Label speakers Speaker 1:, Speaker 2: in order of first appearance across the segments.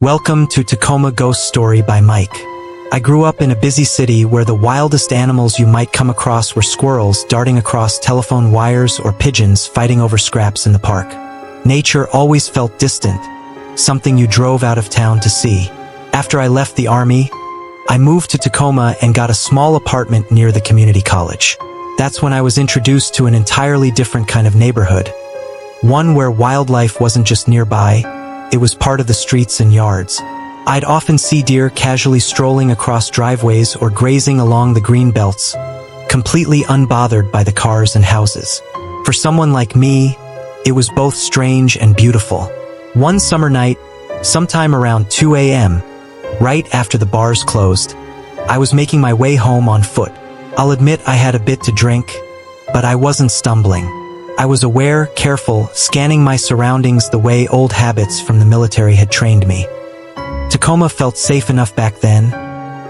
Speaker 1: Welcome to Tacoma Ghost Story by Mike. I grew up in a busy city where the wildest animals you might come across were squirrels darting across telephone wires or pigeons fighting over scraps in the park. Nature always felt distant, something you drove out of town to see. After I left the army, I moved to Tacoma and got a small apartment near the community college. That's when I was introduced to an entirely different kind of neighborhood. One where wildlife wasn't just nearby, it was part of the streets and yards. I'd often see deer casually strolling across driveways or grazing along the green belts, completely unbothered by the cars and houses. For someone like me, it was both strange and beautiful. One summer night, sometime around 2 a.m., right after the bars closed, I was making my way home on foot. I'll admit I had a bit to drink, but I wasn't stumbling. I was aware, careful, scanning my surroundings the way old habits from the military had trained me. Tacoma felt safe enough back then,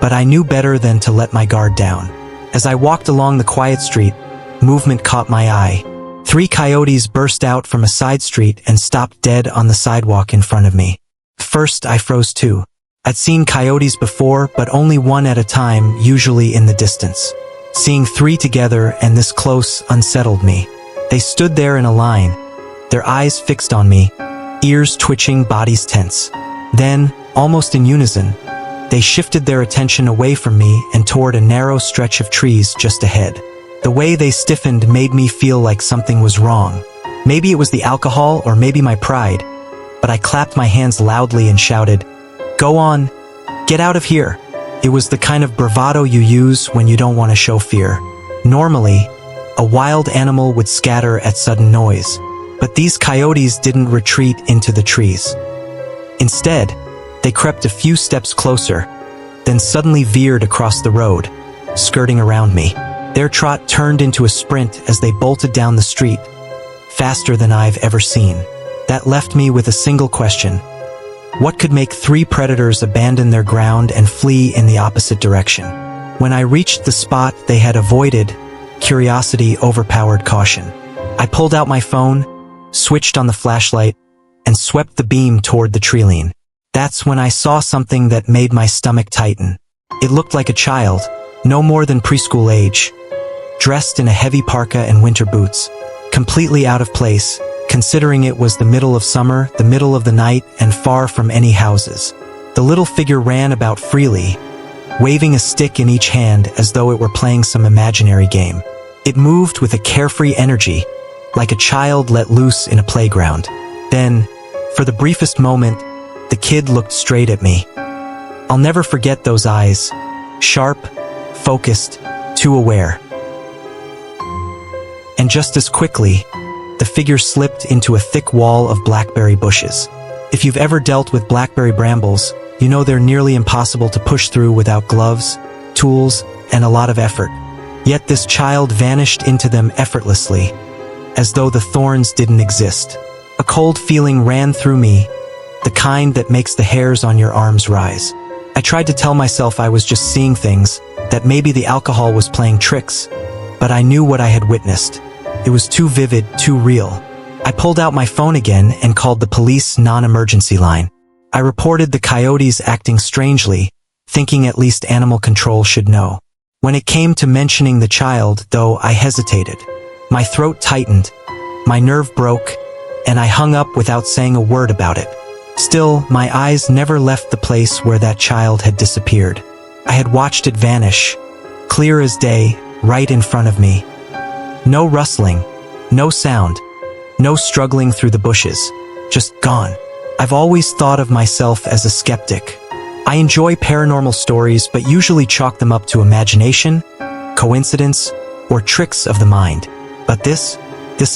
Speaker 1: but I knew better than to let my guard down. As I walked along the quiet street, movement caught my eye. 3 coyotes burst out from a side street and stopped dead on the sidewalk in front of me. First, I froze too. I'd seen coyotes before, but only one at a time, usually in the distance. Seeing 3 together and this close unsettled me. They stood there in a line, their eyes fixed on me, ears twitching, bodies tense. Then, almost in unison, they shifted their attention away from me and toward a narrow stretch of trees just ahead. The way they stiffened made me feel like something was wrong. Maybe it was the alcohol or maybe my pride, but I clapped my hands loudly and shouted, "Go on, get out of here." It was the kind of bravado you use when you don't want to show fear. Normally, a wild animal would scatter at sudden noise, but these coyotes didn't retreat into the trees. Instead, they crept a few steps closer, then suddenly veered across the road, skirting around me. Their trot turned into a sprint as they bolted down the street, faster than I've ever seen. That left me with a single question. What could make 3 predators abandon their ground and flee in the opposite direction? When I reached the spot they had avoided, curiosity overpowered caution. I pulled out my phone, switched on the flashlight, and swept the beam toward the tree-line. That's when I saw something that made my stomach tighten. It looked like a child, no more than preschool age, dressed in a heavy parka and winter boots, completely out of place, considering it was the middle of summer, the middle of the night, and far from any houses. The little figure ran about freely, waving a stick in each hand as though it were playing some imaginary game. It moved with a carefree energy, like a child let loose in a playground. Then, for the briefest moment, the kid looked straight at me. I'll never forget those eyes, sharp, focused, too aware. And just as quickly, the figure slipped into a thick wall of blackberry bushes. If you've ever dealt with blackberry brambles, you know they're nearly impossible to push through without gloves, tools, and a lot of effort. Yet this child vanished into them effortlessly, as though the thorns didn't exist. A cold feeling ran through me, the kind that makes the hairs on your arms rise. I tried to tell myself I was just seeing things, that maybe the alcohol was playing tricks, but I knew what I had witnessed. It was too vivid, too real. I pulled out my phone again and called the police non-emergency line. I reported the coyotes acting strangely, thinking at least animal control should know. When it came to mentioning the child, though, I hesitated. My throat tightened, my nerve broke, and I hung up without saying a word about it. Still, my eyes never left the place where that child had disappeared. I had watched it vanish, clear as day, right in front of me. No rustling, no sound, no struggling through the bushes, just gone. I've always thought of myself as a skeptic. I enjoy paranormal stories, but usually chalk them up to imagination, coincidence, or tricks of the mind. But this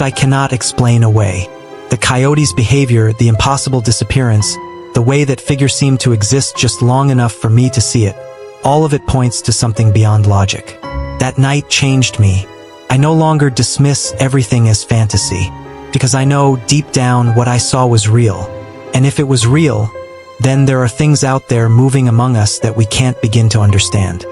Speaker 1: I cannot explain away. The coyote's behavior, the impossible disappearance, the way that figure seemed to exist just long enough for me to see it, all of it points to something beyond logic. That night changed me. I no longer dismiss everything as fantasy, because I know deep down what I saw was real. And if it was real, then there are things out there moving among us that we can't begin to understand.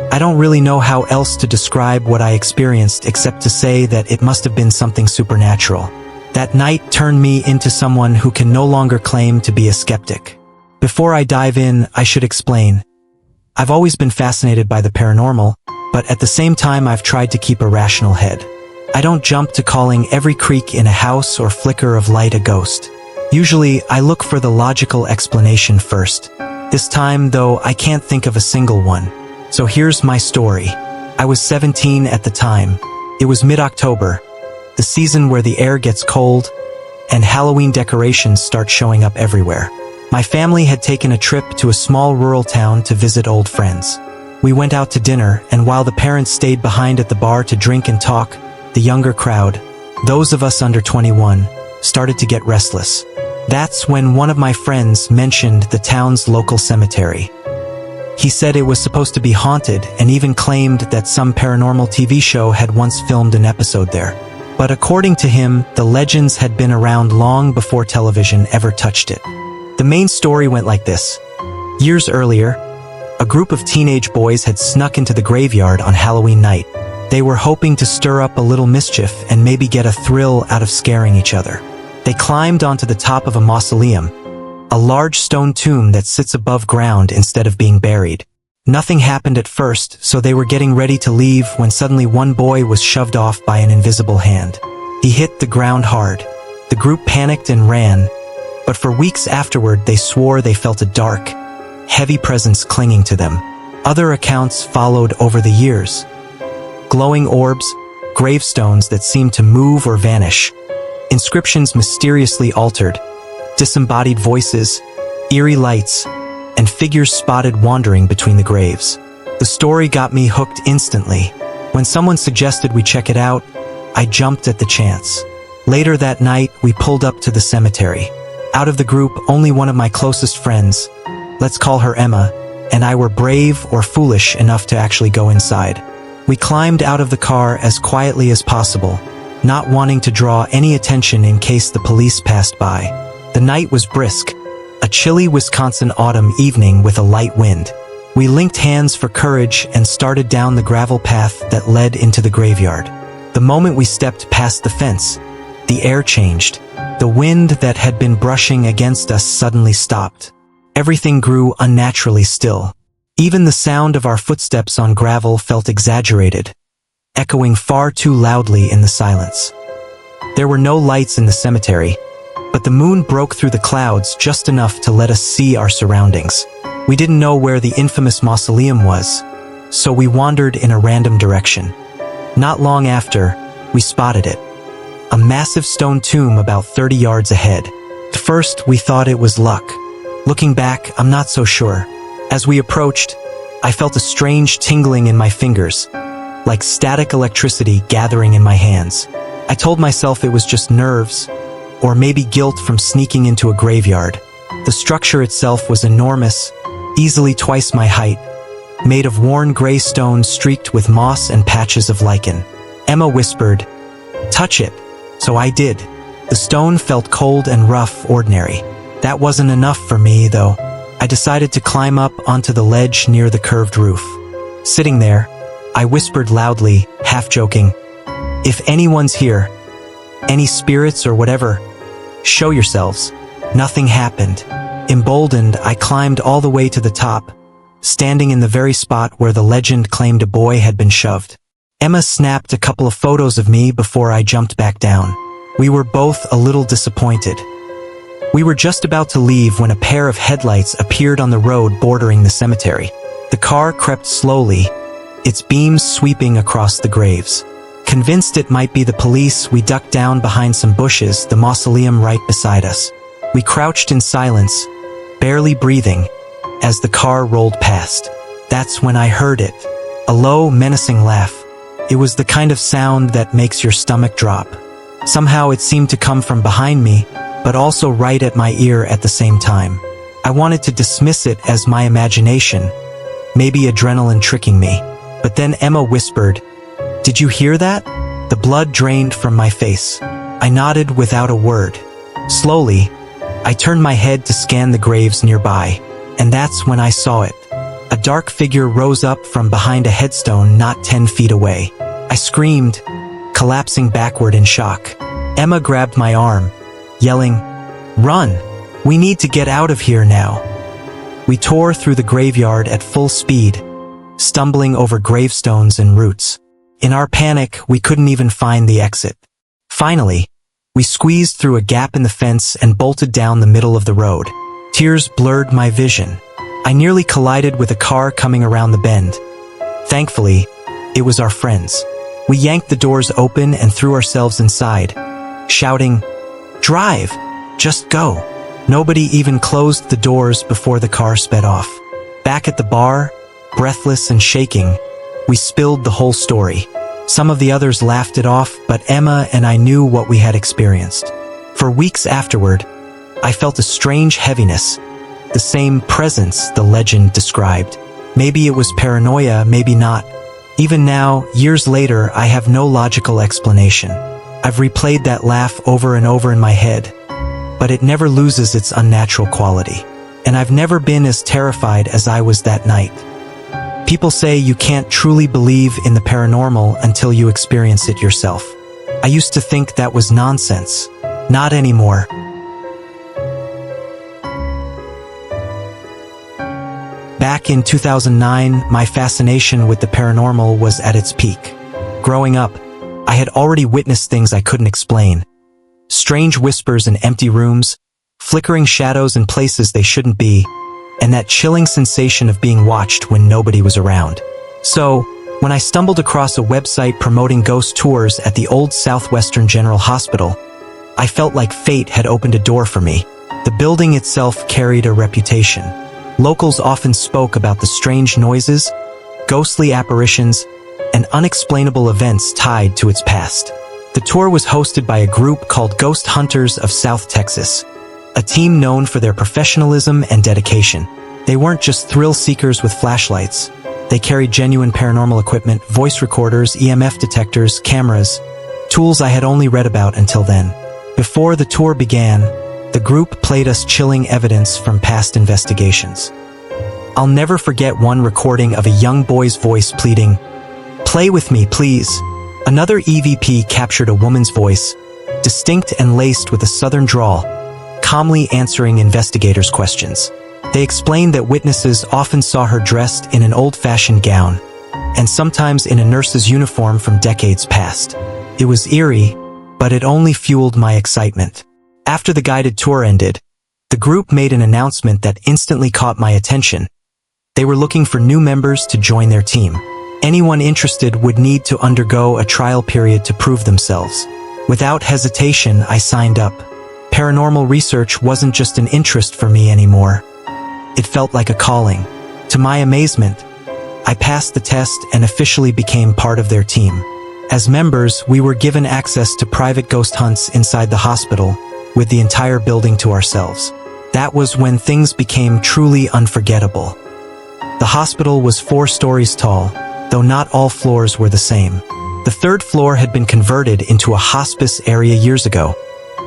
Speaker 1: I don't really know how else to describe what I experienced except to say that it must have been something supernatural. That night turned me into someone who can no longer claim to be a skeptic. Before I dive in, I should explain. I've always been fascinated by the paranormal, but at the same time I've tried to keep a rational head. I don't jump to calling every creak in a house or flicker of light a ghost. Usually, I look for the logical explanation first. This time, though, I can't think of a single one. So here's my story. I was 17 at the time. It was mid-October, the season where the air gets cold and Halloween decorations start showing up everywhere. My family had taken a trip to a small rural town to visit old friends. We went out to dinner, and while the parents stayed behind at the bar to drink and talk, the younger crowd, those of us under 21, started to get restless. That's when one of my friends mentioned the town's local cemetery. He said it was supposed to be haunted and even claimed that some paranormal TV show had once filmed an episode there. But according to him, the legends had been around long before television ever touched it. The main story went like this. Years earlier, a group of teenage boys had snuck into the graveyard on Halloween night. They were hoping to stir up a little mischief and maybe get a thrill out of scaring each other. They climbed onto the top of a mausoleum, a large stone tomb that sits above ground instead of being buried. Nothing happened at first, so they were getting ready to leave when suddenly one boy was shoved off by an invisible hand. He hit the ground hard. The group panicked and ran, but for weeks afterward they swore they felt a dark, heavy presence clinging to them. Other accounts followed over the years. Glowing orbs, gravestones that seemed to move or vanish, inscriptions mysteriously altered, disembodied voices, eerie lights, and figures spotted wandering between the graves. The story got me hooked instantly. When someone suggested we check it out, I jumped at the chance. Later that night, we pulled up to the cemetery. Out of the group, only one of my closest friends, let's call her Emma, and I were brave or foolish enough to actually go inside. We climbed out of the car as quietly as possible, not wanting to draw any attention in case the police passed by. The night was brisk, a chilly Wisconsin autumn evening with a light wind. We linked hands for courage and started down the gravel path that led into the graveyard. The moment we stepped past the fence, the air changed. The wind that had been brushing against us suddenly stopped. Everything grew unnaturally still. Even the sound of our footsteps on gravel felt exaggerated, echoing far too loudly in the silence. There were no lights in the cemetery, but the moon broke through the clouds just enough to let us see our surroundings. We didn't know where the infamous mausoleum was, so we wandered in a random direction. Not long after, we spotted it. A massive stone tomb about 30 yards ahead. At first, we thought it was luck. Looking back, I'm not so sure. As we approached, I felt a strange tingling in my fingers, like static electricity gathering in my hands. I told myself it was just nerves, or maybe guilt from sneaking into a graveyard. The structure itself was enormous, easily twice my height, made of worn gray stone streaked with moss and patches of lichen. Emma whispered, "Touch it." So I did. The stone felt cold and rough, ordinary. That wasn't enough for me, though. I decided to climb up onto the ledge near the curved roof. Sitting there, I whispered loudly, half joking, "If anyone's here, any spirits or whatever, show yourselves." Nothing happened. Emboldened, I climbed all the way to the top, standing in the very spot where the legend claimed a boy had been shoved. Emma snapped a couple of photos of me before I jumped back down. We were both a little disappointed. We were just about to leave when a pair of headlights appeared on the road bordering the cemetery. The car crept slowly, its beams sweeping across the graves. Convinced it might be the police, we ducked down behind some bushes, the mausoleum right beside us. We crouched in silence, barely breathing, as the car rolled past. That's when I heard it, a low, menacing laugh. It was the kind of sound that makes your stomach drop. Somehow it seemed to come from behind me, but also right at my ear at the same time. I wanted to dismiss it as my imagination, maybe adrenaline tricking me. But then Emma whispered, "Did you hear that?" The blood drained from my face. I nodded without a word. Slowly, I turned my head to scan the graves nearby, and that's when I saw it. A dark figure rose up from behind a headstone not 10 feet away. I screamed, collapsing backward in shock. Emma grabbed my arm, yelling, "Run! We need to get out of here now." We tore through the graveyard at full speed, stumbling over gravestones and roots. In our panic, we couldn't even find the exit. Finally, we squeezed through a gap in the fence and bolted down the middle of the road. Tears blurred my vision. I nearly collided with a car coming around the bend. Thankfully, it was our friends. We yanked the doors open and threw ourselves inside, shouting, "Drive! Just go!" Nobody even closed the doors before the car sped off. Back at the bar, breathless and shaking, we spilled the whole story. Some of the others laughed it off, but Emma and I knew what we had experienced. For weeks afterward, I felt a strange heaviness, the same presence the legend described. Maybe it was paranoia, maybe not. Even now, years later, I have no logical explanation. I've replayed that laugh over and over in my head, but it never loses its unnatural quality. And I've never been as terrified as I was that night. People say you can't truly believe in the paranormal until you experience it yourself. I used to think that was nonsense. Not anymore. Back in 2009, my fascination with the paranormal was at its peak. Growing up, I had already witnessed things I couldn't explain. Strange whispers in empty rooms, flickering shadows in places they shouldn't be, and that chilling sensation of being watched when nobody was around. So, when I stumbled across a website promoting ghost tours at the old Southwestern General Hospital, I felt like fate had opened a door for me. The building itself carried a reputation. Locals often spoke about the strange noises, ghostly apparitions, and unexplainable events tied to its past. The tour was hosted by a group called Ghost Hunters of South Texas, a team known for their professionalism and dedication. They weren't just thrill seekers with flashlights. They carried genuine paranormal equipment, voice recorders, EMF detectors, cameras, tools I had only read about until then. Before the tour began, the group played us chilling evidence from past investigations. I'll never forget one recording of a young boy's voice pleading, "Play with me, please." Another EVP captured a woman's voice, distinct and laced with a southern drawl, calmly answering investigators' questions. They explained that witnesses often saw her dressed in an old-fashioned gown, and sometimes in a nurse's uniform from decades past. It was eerie, but it only fueled my excitement. After the guided tour ended, the group made an announcement that instantly caught my attention. They were looking for new members to join their team. Anyone interested would need to undergo a trial period to prove themselves. Without hesitation, I signed up. Paranormal research wasn't just an interest for me anymore. It felt like a calling. To my amazement, I passed the test and officially became part of their team. As members, we were given access to private ghost hunts inside the hospital, with the entire building to ourselves. That was when things became truly unforgettable. The hospital was 4 stories tall, though not all floors were the same. The 3rd floor had been converted into a hospice area years ago,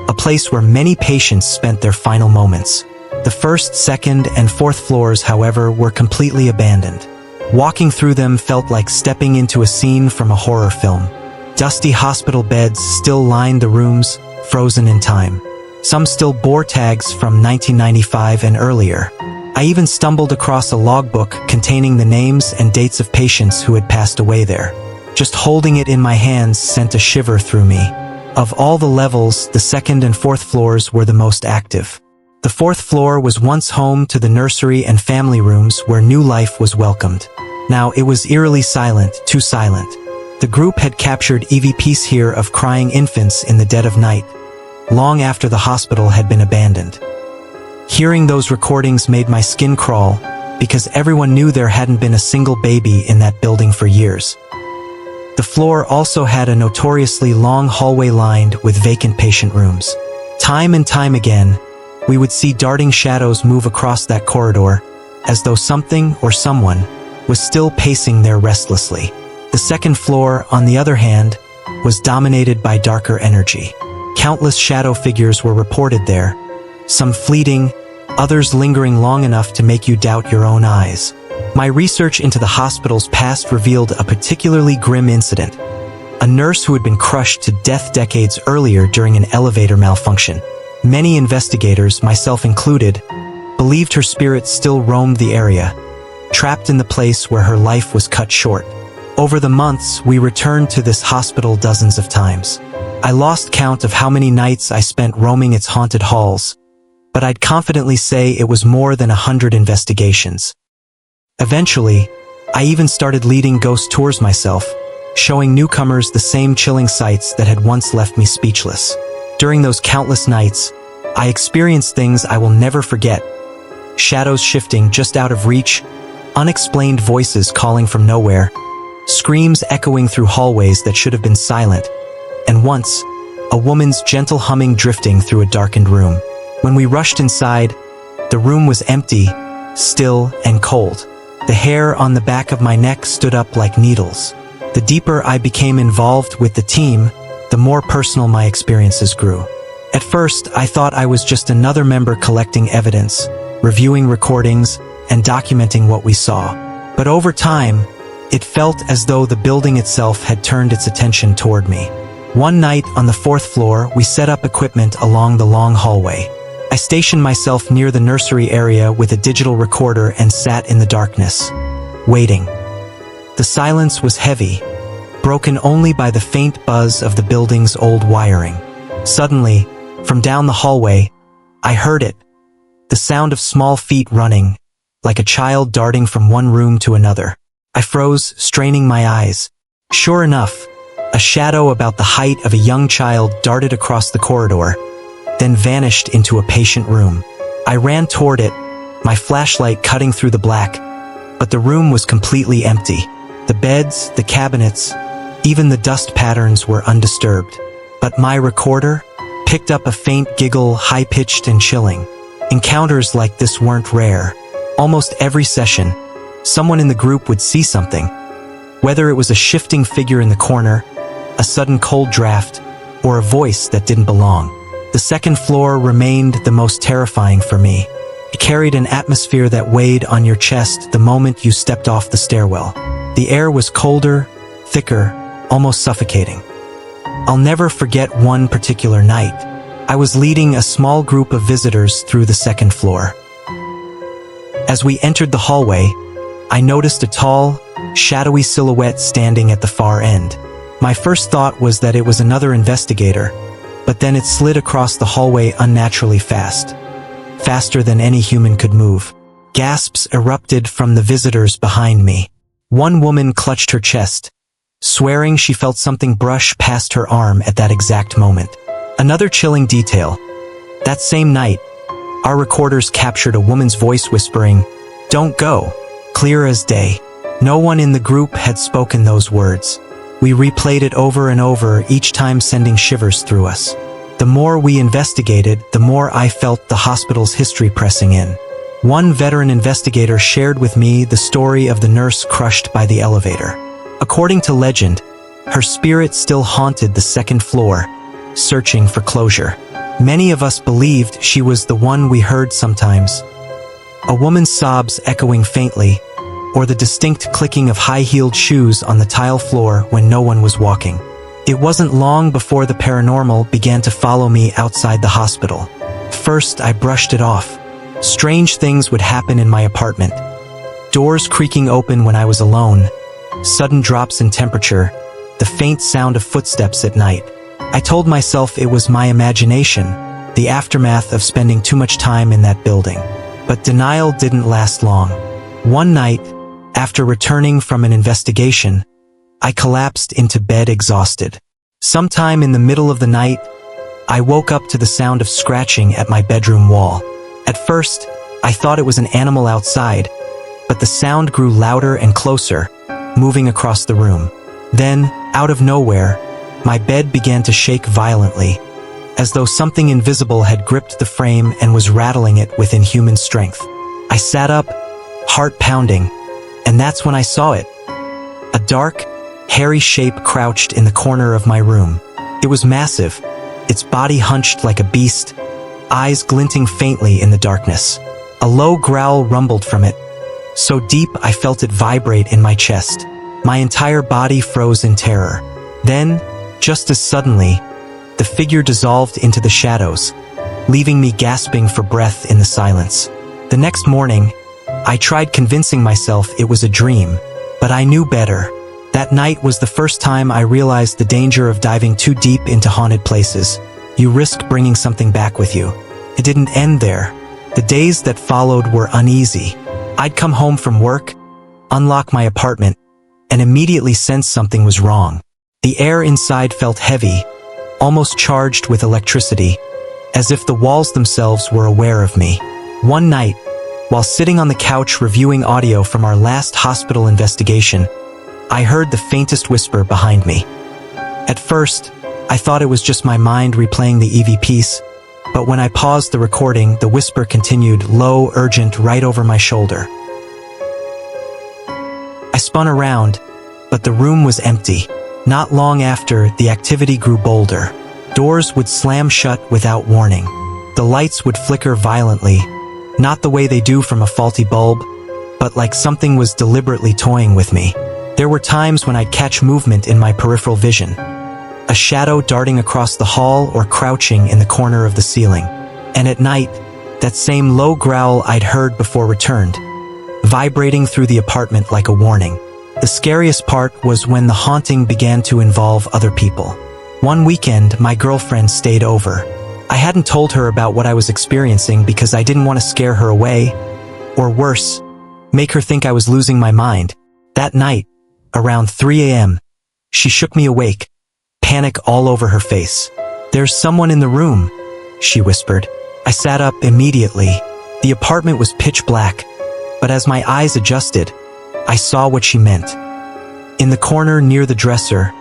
Speaker 1: a place where many patients spent their final moments. The 1st, 2nd, and 4th floors, however, were completely abandoned. Walking through them felt like stepping into a scene from a horror film. Dusty hospital beds still lined the rooms, frozen in time. Some still bore tags from 1995 and earlier. I even stumbled across a logbook containing the names and dates of patients who had passed away there. Just holding it in my hands sent a shiver through me. Of all the levels, the 2nd and 4th floors were the most active. The 4th floor was once home to the nursery and family rooms where new life was welcomed. Now it was eerily silent, too silent. The group had captured EVPs here of crying infants in the dead of night, long after the hospital had been abandoned. Hearing those recordings made my skin crawl, because everyone knew there hadn't been a single baby in that building for years. The floor also had a notoriously long hallway lined with vacant patient rooms. Time and time again, we would see darting shadows move across that corridor, as though something or someone was still pacing there restlessly. The 2nd floor, on the other hand, was dominated by darker energy. Countless shadow figures were reported there, some fleeting, others lingering long enough to make you doubt your own eyes. My research into the hospital's past revealed a particularly grim incident. a nurse who had been crushed to death decades earlier during an elevator malfunction. Many investigators, myself included, believed her spirit still roamed the area, trapped in the place where her life was cut short. Over the months, we returned to this hospital dozens of times. I lost count of how many nights I spent roaming its haunted halls, but I'd confidently say it was more than 100 investigations. Eventually, I even started leading ghost tours myself, showing newcomers the same chilling sights that had once left me speechless. During those countless nights, I experienced things I will never forget. Shadows shifting just out of reach, unexplained voices calling from nowhere, screams echoing through hallways that should have been silent, and once, a woman's gentle humming drifting through a darkened room. When we rushed inside, the room was empty, still, and cold. The hair on the back of my neck stood up like needles. The deeper I became involved with the team, the more personal my experiences grew. At first, I thought I was just another member collecting evidence, reviewing recordings, and documenting what we saw. But over time, it felt as though the building itself had turned its attention toward me. One night on the 4th floor, we set up equipment along the long hallway. I stationed myself near the nursery area with a digital recorder and sat in the darkness, waiting. The silence was heavy, broken only by the faint buzz of the building's old wiring. Suddenly, from down the hallway, I heard it, the sound of small feet running, like a child darting from one room to another. I froze, straining my eyes. Sure enough, a shadow about the height of a young child darted across the corridor, then vanished into a patient room. I ran toward it, my flashlight cutting through the black, but the room was completely empty. The beds, the cabinets, even the dust patterns were undisturbed. But my recorder picked up a faint giggle, high-pitched and chilling. Encounters like this weren't rare. Almost every session, someone in the group would see something. Whether it was a shifting figure in the corner, a sudden cold draft, or a voice that didn't belong. The 2nd floor remained the most terrifying for me. It carried an atmosphere that weighed on your chest the moment you stepped off the stairwell. The air was colder, thicker, almost suffocating. I'll never forget one particular night. I was leading a small group of visitors through the 2nd floor. As we entered the hallway, I noticed a tall, shadowy silhouette standing at the far end. My first thought was that it was another investigator, but then it slid across the hallway unnaturally fast. Faster than any human could move. Gasps erupted from the visitors behind me. One woman clutched her chest, swearing she felt something brush past her arm at that exact moment. Another chilling detail. That same night, our recorders captured a woman's voice whispering, "Don't go," clear as day. No one in the group had spoken those words. We replayed it over and over, each time sending shivers through us. The more we investigated, the more I felt the hospital's history pressing in. One veteran investigator shared with me the story of the nurse crushed by the elevator. According to legend, her spirit still haunted the 2nd floor, searching for closure. Many of us believed she was the one we heard sometimes. A woman's sobs echoing faintly, or the distinct clicking of high-heeled shoes on the tile floor when no one was walking. It wasn't long before the paranormal began to follow me outside the hospital. First, I brushed it off. Strange things would happen in my apartment. Doors creaking open when I was alone, sudden drops in temperature, the faint sound of footsteps at night. I told myself it was my imagination, the aftermath of spending too much time in that building. But denial didn't last long. One night, after returning from an investigation, I collapsed into bed exhausted. Sometime in the middle of the night, I woke up to the sound of scratching at my bedroom wall. At first, I thought it was an animal outside, but the sound grew louder and closer, moving across the room. Then, out of nowhere, my bed began to shake violently, as though something invisible had gripped the frame and was rattling it with inhuman strength. I sat up, heart pounding, and that's when I saw it. A dark, hairy shape crouched in the corner of my room. It was massive, its body hunched like a beast, eyes glinting faintly in the darkness. A low growl rumbled from it, so deep I felt it vibrate in my chest. My entire body froze in terror. Then, just as suddenly, the figure dissolved into the shadows, leaving me gasping for breath in the silence. The next morning, I tried convincing myself it was a dream, but I knew better. That night was the first time I realized the danger of diving too deep into haunted places. You risk bringing something back with you. It didn't end there. The days that followed were uneasy. I'd come home from work, unlock my apartment, and immediately sense something was wrong. The air inside felt heavy, almost charged with electricity, as if the walls themselves were aware of me. One night, while sitting on the couch reviewing audio from our last hospital investigation, I heard the faintest whisper behind me. At first, I thought it was just my mind replaying the EV piece, but when I paused the recording, the whisper continued, low, urgent, right over my shoulder. I spun around, but the room was empty. Not long after, the activity grew bolder. Doors would slam shut without warning. The lights would flicker violently, not the way they do from a faulty bulb, but like something was deliberately toying with me. There were times when I'd catch movement in my peripheral vision. A shadow darting across the hall or crouching in the corner of the ceiling. And at night, that same low growl I'd heard before returned, vibrating through the apartment like a warning. The scariest part was when the haunting began to involve other people. One weekend, my girlfriend stayed over. I hadn't told her about what I was experiencing because I didn't want to scare her away, or worse, make her think I was losing my mind. That night, around 3 a.m., she shook me awake, panic all over her face. "There's someone in the room," she whispered. I sat up immediately. The apartment was pitch black, but as my eyes adjusted, I saw what she meant. In the corner near the dresser,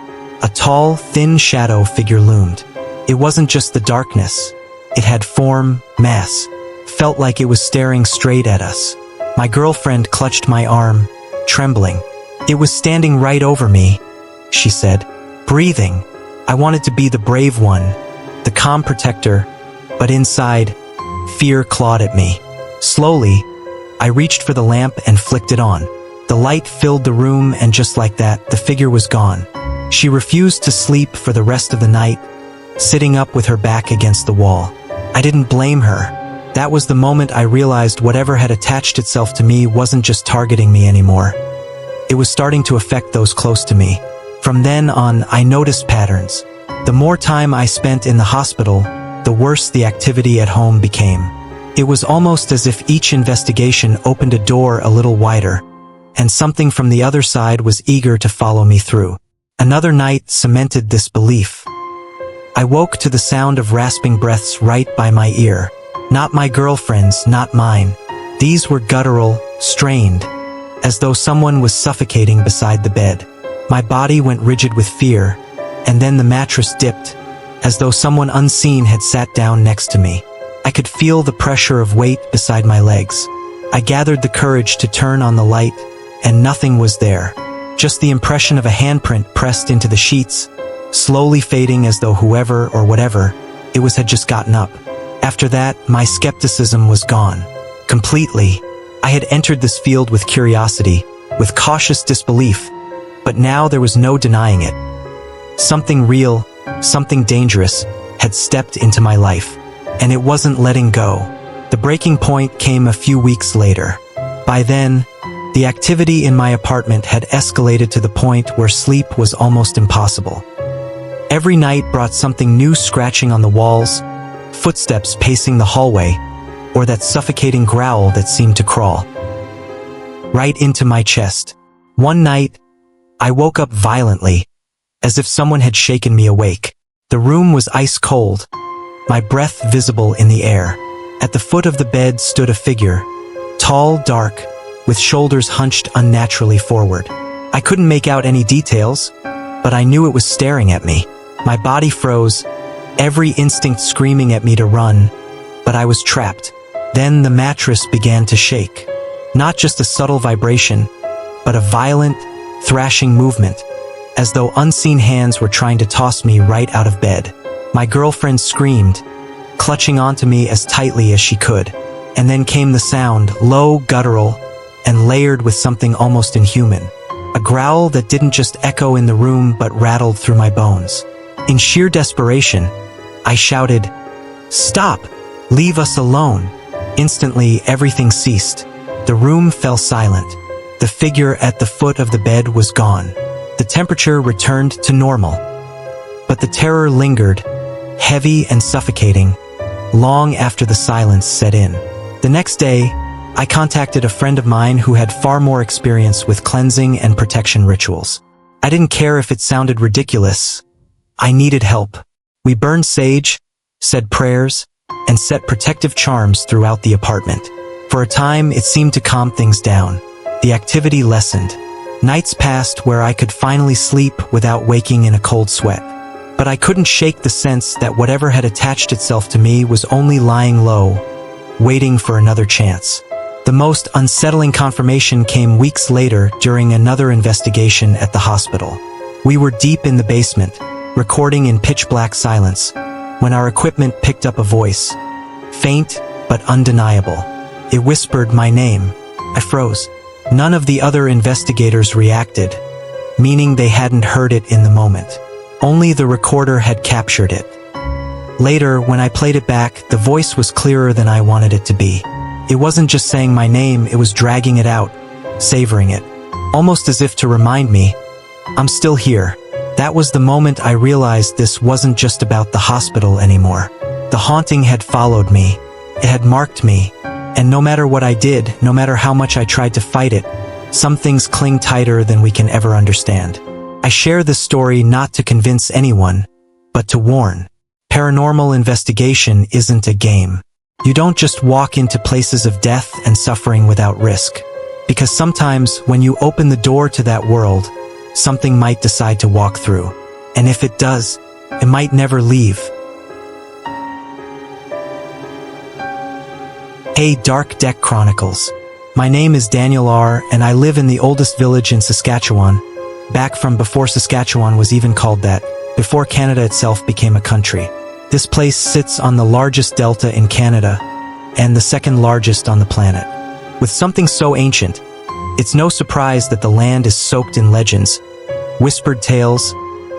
Speaker 1: a tall, thin shadow figure loomed. It wasn't just the darkness. It had form, mass, felt like it was staring straight at us. My girlfriend clutched my arm, trembling. "It was standing right over me," she said, breathing. I wanted to be the brave one, the calm protector, but inside, fear clawed at me. Slowly, I reached for the lamp and flicked it on. The light filled the room, and just like that, the figure was gone. She refused to sleep for the rest of the night, sitting up with her back against the wall. I didn't blame her. That was the moment I realized whatever had attached itself to me wasn't just targeting me anymore. It was starting to affect those close to me. From then on, I noticed patterns. The more time I spent in the hospital, the worse the activity at home became. It was almost as if each investigation opened a door a little wider, and something from the other side was eager to follow me through. Another night cemented this belief. I woke to the sound of rasping breaths right by my ear. Not my girlfriend's, not mine. These were guttural, strained, as though someone was suffocating beside the bed. My body went rigid with fear, and then the mattress dipped, as though someone unseen had sat down next to me. I could feel the pressure of weight beside my legs. I gathered the courage to turn on the light, and nothing was there. Just the impression of a handprint pressed into the sheets, slowly fading as though whoever or whatever it was had just gotten up. After that, my skepticism was gone. Completely. I had entered this field with curiosity, with cautious disbelief, but now there was no denying it. Something real, something dangerous, had stepped into my life, and it wasn't letting go. The breaking point came a few weeks later. By then, the activity in my apartment had escalated to the point where sleep was almost impossible. Every night brought something new, scratching on the walls, footsteps pacing the hallway, or that suffocating growl that seemed to crawl right into my chest. One night, I woke up violently, as if someone had shaken me awake. The room was ice cold, my breath visible in the air. At the foot of the bed stood a figure, tall, dark, with shoulders hunched unnaturally forward. I couldn't make out any details, but I knew it was staring at me. My body froze, every instinct screaming at me to run, but I was trapped. Then the mattress began to shake. Not just a subtle vibration, but a violent, thrashing movement, as though unseen hands were trying to toss me right out of bed. My girlfriend screamed, clutching onto me as tightly as she could. And then came the sound, low, guttural, and layered with something almost inhuman. a growl that didn't just echo in the room but rattled through my bones. In sheer desperation, I shouted, "Stop! Leave us alone!" Instantly, everything ceased. The room fell silent. The figure at the foot of the bed was gone. The temperature returned to normal. But the terror lingered, heavy and suffocating, long after the silence set in. The next day, I contacted a friend of mine who had far more experience with cleansing and protection rituals. I didn't care if it sounded ridiculous. I needed help. We burned sage, said prayers, and set protective charms throughout the apartment. For a time, it seemed to calm things down. The activity lessened. Nights passed where I could finally sleep without waking in a cold sweat. But I couldn't shake the sense that whatever had attached itself to me was only lying low, waiting for another chance. The most unsettling confirmation came weeks later during another investigation at the hospital. We were deep in the basement, recording in pitch-black silence, when our equipment picked up a voice, faint but undeniable. It whispered my name. I froze. None of the other investigators reacted, meaning they hadn't heard it in the moment. Only the recorder had captured it. Later, when I played it back, the voice was clearer than I wanted it to be. It wasn't just saying my name, it was dragging it out, savoring it, almost as if to remind me, I'm still here. That was the moment I realized this wasn't just about the hospital anymore. The haunting had followed me. It had marked me. And no matter what I did, no matter how much I tried to fight it, some things cling tighter than we can ever understand. I share this story not to convince anyone, but to warn. Paranormal investigation isn't a game. You don't just walk into places of death and suffering without risk. Because sometimes when you open the door to that world, something might decide to walk through. And if it does, it might never leave. Hey, Dark Deck Chronicles. My name is Daniel R., and I live in the oldest village in Saskatchewan, back from before Saskatchewan was even called that, before Canada itself became a country. This place sits on the largest delta in Canada, and the second largest on the planet. With something so ancient, it's no surprise that the land is soaked in legends, whispered tales,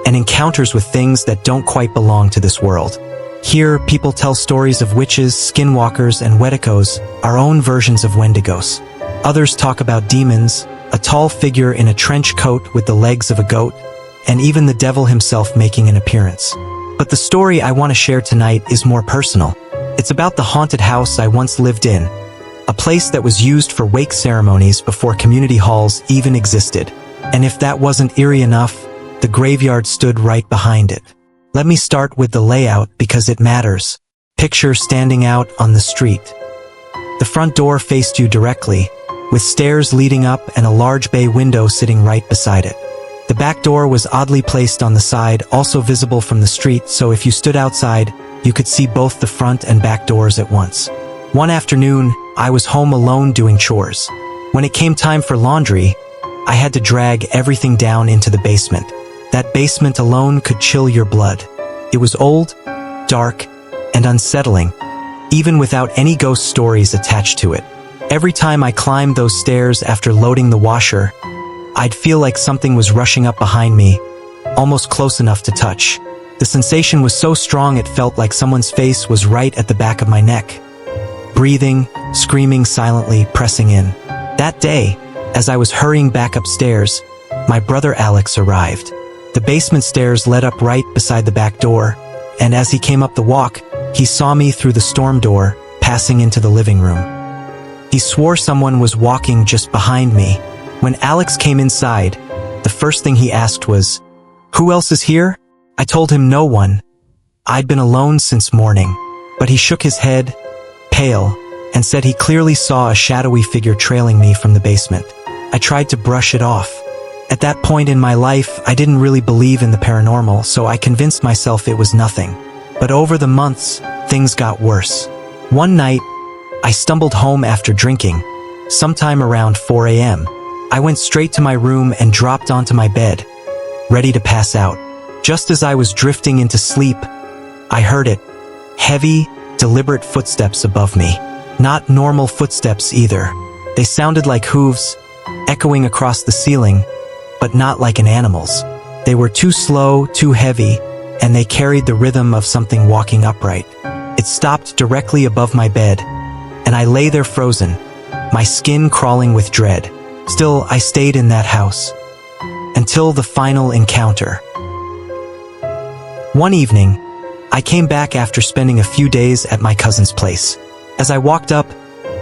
Speaker 1: and encounters with things that don't quite belong to this world. Here, people tell stories of witches, skinwalkers, and Wendigos, our own versions of Wendigos. Others talk about demons, a tall figure in a trench coat with the legs of a goat, and even the devil himself making an appearance. But the story I want to share tonight is more personal. It's about the haunted house I once lived in, a place that was used for wake ceremonies before community halls even existed. And if that wasn't eerie enough, the graveyard stood right behind it. Let me start with the layout because it matters. Picture standing out on the street. The front door faced you directly, with stairs leading up and a large bay window sitting right beside it. The back door was oddly placed on the side, also visible from the street, so if you stood outside, you could see both the front and back doors at once. One afternoon, I was home alone doing chores. When it came time for laundry, I had to drag everything down into the basement. That basement alone could chill your blood. It was old, dark, and unsettling, even without any ghost stories attached to it. Every time I climbed those stairs after loading the washer, I'd feel like something was rushing up behind me, almost close enough to touch. The sensation was so strong it felt like someone's face was right at the back of my neck. Breathing, screaming silently, pressing in. That day, as I was hurrying back upstairs, my brother Alex arrived. The basement stairs led up right beside the back door, and as he came up the walk, he saw me through the storm door, passing into the living room. He swore someone was walking just behind me. When Alex came inside, the first thing he asked was, "Who else is here?" I told him no one. I'd been alone since morning, but he shook his head, pale, and said he clearly saw a shadowy figure trailing me from the basement. I tried to brush it off. At that point in my life, I didn't really believe in the paranormal, so I convinced myself it was nothing. But over the months, things got worse. One night, I stumbled home after drinking, sometime around 4 a.m. I went straight to my room and dropped onto my bed, ready to pass out. Just as I was drifting into sleep, I heard it. Heavy, deliberate footsteps above me. Not normal footsteps either. They sounded like hooves, echoing across the ceiling, but not like an animal's. They were too slow, too heavy, and they carried the rhythm of something walking upright. It stopped directly above my bed, and I lay there frozen, my skin crawling with dread. Still, I stayed in that house. Until the final encounter. One evening, I came back after spending a few days at my cousin's place. As I walked up,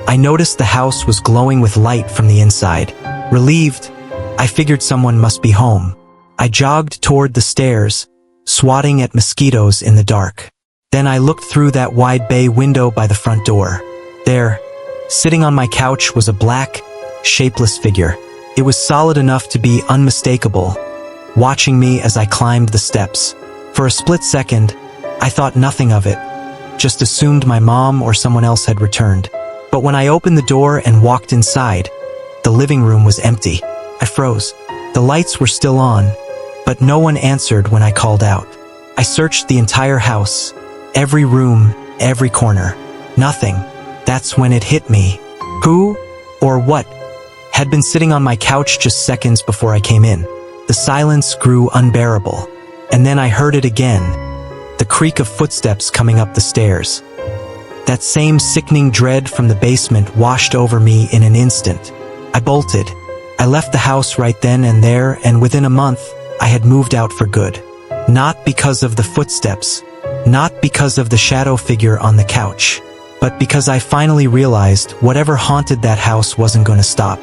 Speaker 1: I noticed the house was glowing with light from the inside. Relieved, I figured someone must be home. I jogged toward the stairs, swatting at mosquitoes in the dark. Then I looked through that wide bay window by the front door. There, sitting on my couch, was a black, shapeless figure. It was solid enough to be unmistakable, watching me as I climbed the steps. For a split second, I thought nothing of it, just assumed my mom or someone else had returned. But when I opened the door and walked inside, the living room was empty. I froze. The lights were still on, but no one answered when I called out. I searched the entire house, every room, every corner. Nothing. That's when it hit me. Who, or what, had been sitting on my couch just seconds before I came in? The silence grew unbearable. And then I heard it again, the creak of footsteps coming up the stairs. That same sickening dread from the basement washed over me in an instant. I bolted. I left the house right then and there, and within a month, I had moved out for good. Not because of the footsteps, not because of the shadow figure on the couch, but because I finally realized whatever haunted that house wasn't going to stop.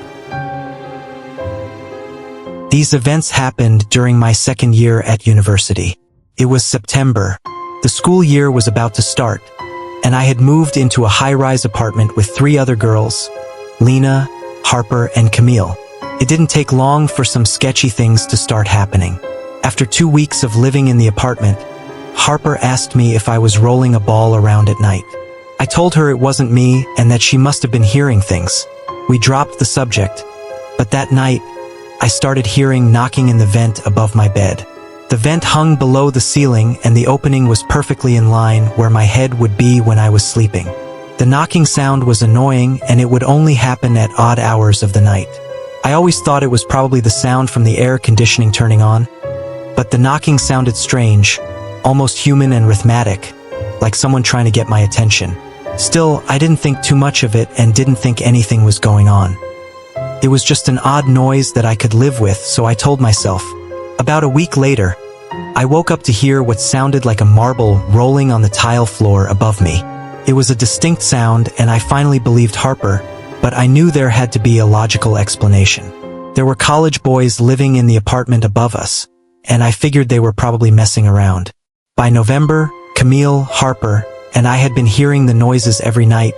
Speaker 1: These events happened during my second year at university. It was September. The school year was about to start, and I had moved into a high-rise apartment with 3 other girls, Lena, Harper, and Camille. It didn't take long for some sketchy things to start happening. After 2 weeks of living in the apartment, Harper asked me if I was rolling a ball around at night. I told her it wasn't me and that she must have been hearing things. We dropped the subject, but that night, I started hearing knocking in the vent above my bed. The vent hung below the ceiling, and the opening was perfectly in line where my head would be when I was sleeping. The knocking sound was annoying, and it would only happen at odd hours of the night. I always thought it was probably the sound from the air conditioning turning on, but the knocking sounded strange, almost human and rhythmic, like someone trying to get my attention. Still, I didn't think too much of it and didn't think anything was going on. It was just an odd noise that I could live with, so I told myself. About a week later, I woke up to hear what sounded like a marble rolling on the tile floor above me. It was a distinct sound, and I finally believed Harper, but I knew there had to be a logical explanation. There were college boys living in the apartment above us, and I figured they were probably messing around. By November, Camille, Harper, and I had been hearing the noises every night,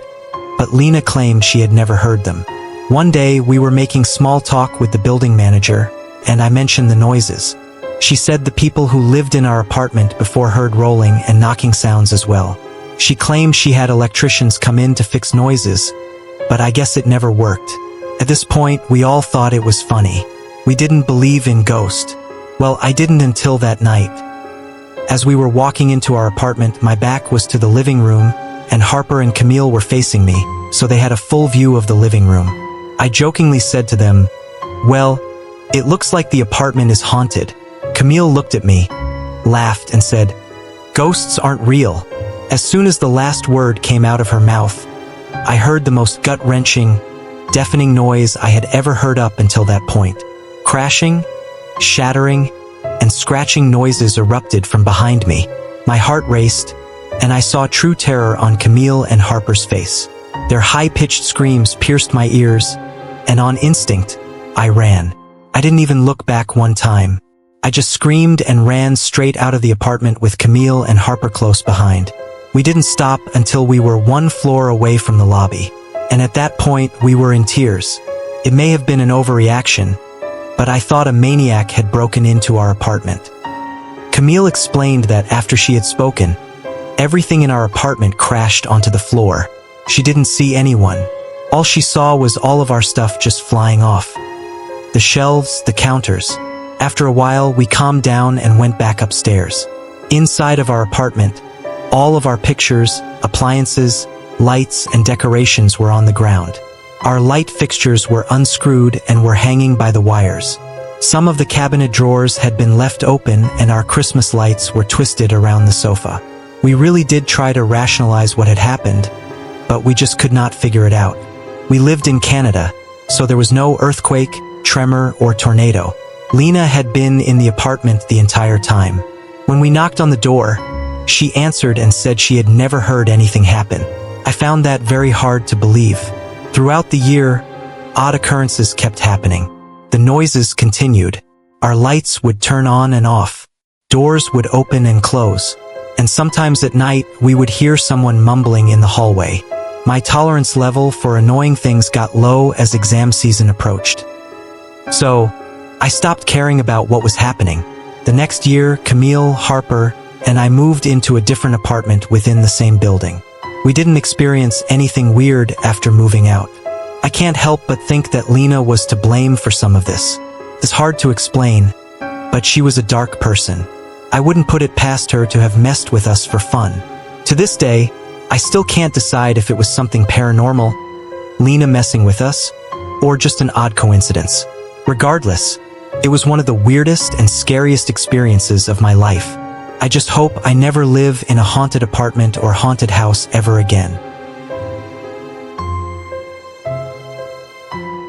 Speaker 1: but Lena claimed she had never heard them. One day, we were making small talk with the building manager, and I mentioned the noises. She said the people who lived in our apartment before heard rolling and knocking sounds as well. She claimed she had electricians come in to fix noises, but I guess it never worked. At this point, we all thought it was funny. We didn't believe in ghosts. Well, I didn't until that night. As we were walking into our apartment, my back was to the living room, and Harper and Camille were facing me, so they had a full view of the living room. I jokingly said to them, "Well, it looks like the apartment is haunted." Camille looked at me, laughed, and said, "Ghosts aren't real." As soon as the last word came out of her mouth, I heard the most gut-wrenching, deafening noise I had ever heard up until that point. Crashing, shattering, and scratching noises erupted from behind me. My heart raced, and I saw true terror on Camille and Harper's face. Their high-pitched screams pierced my ears, and on instinct, I ran. I didn't even look back one time. I just screamed and ran straight out of the apartment with Camille and Harper close behind. We didn't stop until we were 1 floor away from the lobby, and at that point, we were in tears. It may have been an overreaction, but I thought a maniac had broken into our apartment. Camille explained that after she had spoken, everything in our apartment crashed onto the floor. She didn't see anyone. All she saw was all of our stuff just flying off. The shelves, the counters. After a while, we calmed down and went back upstairs. Inside of our apartment, all of our pictures, appliances, lights, and decorations were on the ground. Our light fixtures were unscrewed and were hanging by the wires. Some of the cabinet drawers had been left open and our Christmas lights were twisted around the sofa. We really did try to rationalize what had happened, but we just could not figure it out. We lived in Canada, so there was no earthquake, tremor, or tornado. Lena had been in the apartment the entire time. When we knocked on the door, she answered and said she had never heard anything happen. I found that very hard to believe. Throughout the year, odd occurrences kept happening. The noises continued. Our lights would turn on and off. Doors would open and close. And sometimes at night, we would hear someone mumbling in the hallway. My tolerance level for annoying things got low as exam season approached. So, I stopped caring about what was happening. The next year, Camille, Harper, and I moved into a different apartment within the same building. We didn't experience anything weird after moving out. I can't help but think that Lena was to blame for some of this. It's hard to explain, but she was a dark person. I wouldn't put it past her to have messed with us for fun. To this day, I still can't decide if it was something paranormal, Lena messing with us, or just an odd coincidence. Regardless, it was one of the weirdest and scariest experiences of my life. I just hope I never live in a haunted apartment or haunted house ever again.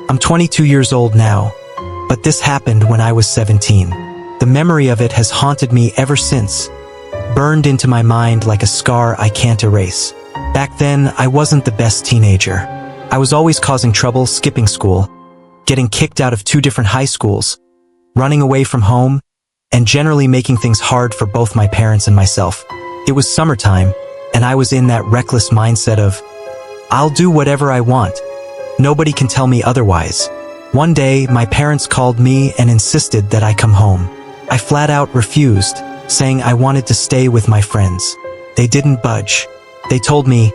Speaker 1: I'm 22 years old now, but this happened when I was 17. The memory of it has haunted me ever since, burned into my mind like a scar I can't erase. Back then, I wasn't the best teenager. I was always causing trouble, skipping school, getting kicked out of 2 different high schools, running away from home, and generally making things hard for both my parents and myself. It was summertime, and I was in that reckless mindset of, I'll do whatever I want. Nobody can tell me otherwise. One day, my parents called me and insisted that I come home. I flat out refused, saying I wanted to stay with my friends. They didn't budge. They told me,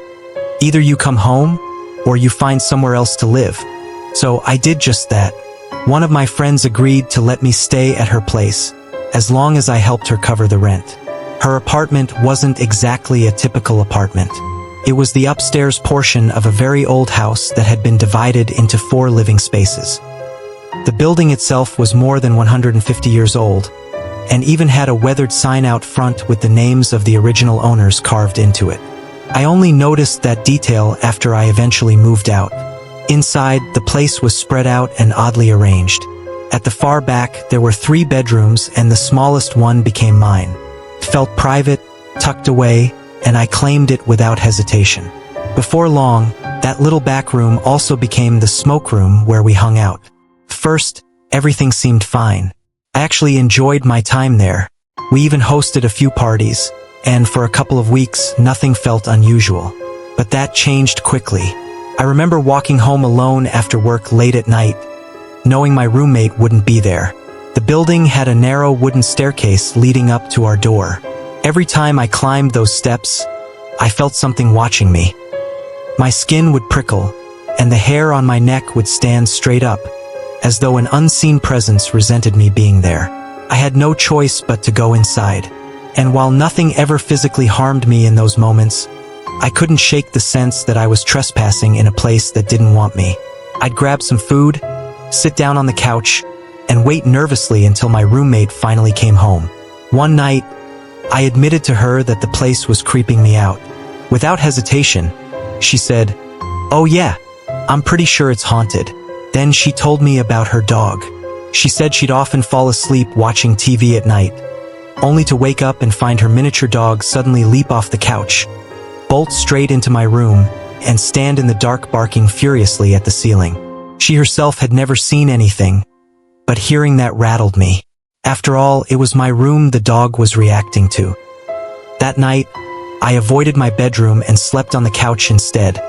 Speaker 1: either you come home, or you find somewhere else to live. So I did just that. One of my friends agreed to let me stay at her place, as long as I helped her cover the rent. Her apartment wasn't exactly a typical apartment. It was the upstairs portion of a very old house that had been divided into 4 living spaces. The building itself was more than 150 years old, and even had a weathered sign out front with the names of the original owners carved into it. I only noticed that detail after I eventually moved out. Inside, the place was spread out and oddly arranged. At the far back, there were 3 bedrooms and the smallest one became mine. It felt private, tucked away, and I claimed it without hesitation. Before long, that little back room also became the smoke room where we hung out. First, everything seemed fine. I actually enjoyed my time there. We even hosted a few parties, and for a couple of weeks, nothing felt unusual. But that changed quickly. I remember walking home alone after work late at night, knowing my roommate wouldn't be there. The building had a narrow wooden staircase leading up to our door. Every time I climbed those steps, I felt something watching me. My skin would prickle, and the hair on my neck would stand straight up, as though an unseen presence resented me being there. I had no choice but to go inside. And while nothing ever physically harmed me in those moments, I couldn't shake the sense that I was trespassing in a place that didn't want me. I'd grab some food, sit down on the couch, and wait nervously until my roommate finally came home. One night, I admitted to her that the place was creeping me out. Without hesitation, she said, "Oh yeah, I'm pretty sure it's haunted." Then she told me about her dog. She said she'd often fall asleep watching TV at night, only to wake up and find her miniature dog suddenly leap off the couch, bolt straight into my room, and stand in the dark barking furiously at the ceiling. She herself had never seen anything, but hearing that rattled me. After all, it was my room the dog was reacting to. That night, I avoided my bedroom and slept on the couch instead,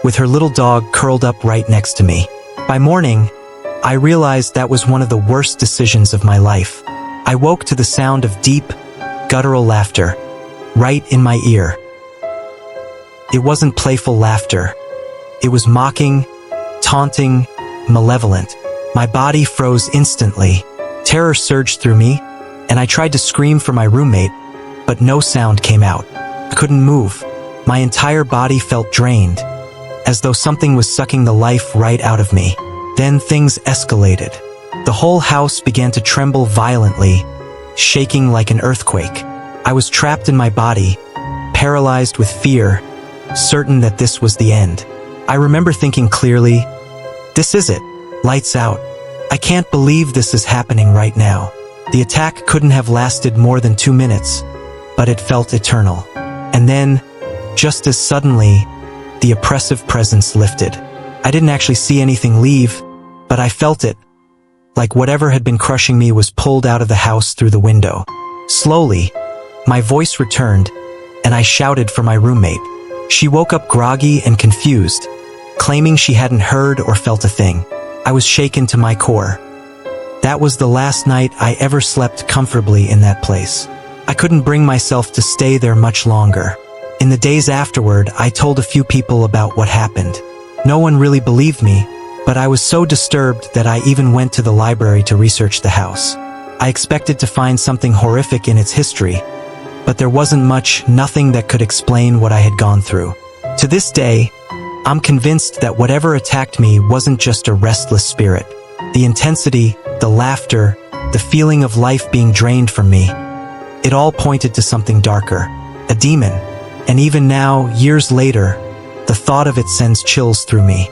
Speaker 1: with her little dog curled up right next to me. By morning, I realized that was one of the worst decisions of my life. I woke to the sound of deep, guttural laughter, right in my ear. It wasn't playful laughter. It was mocking, taunting, malevolent. My body froze instantly. Terror surged through me, and I tried to scream for my roommate, but no sound came out. I couldn't move. My entire body felt drained, as though something was sucking the life right out of me. Then things escalated. The whole house began to tremble violently, shaking like an earthquake. I was trapped in my body, paralyzed with fear, certain that this was the end. I remember thinking clearly, "This is it. Lights out. I can't believe this is happening right now." The attack couldn't have lasted more than 2 minutes, but it felt eternal. And then, just as suddenly, the oppressive presence lifted. I didn't actually see anything leave, but I felt it, like whatever had been crushing me was pulled out of the house through the window. Slowly, my voice returned, and I shouted for my roommate. She woke up groggy and confused, claiming she hadn't heard or felt a thing. I was shaken to my core. That was the last night I ever slept comfortably in that place. I couldn't bring myself to stay there much longer. In the days afterward, I told a few people about what happened. No one really believed me, but I was so disturbed that I even went to the library to research the house. I expected to find something horrific in its history, but there wasn't much, nothing that could explain what I had gone through. To this day, I'm convinced that whatever attacked me wasn't just a restless spirit. The intensity, the laughter, the feeling of life being drained from me, it all pointed to something darker, a demon. And even now, years later, the thought of it sends chills through me.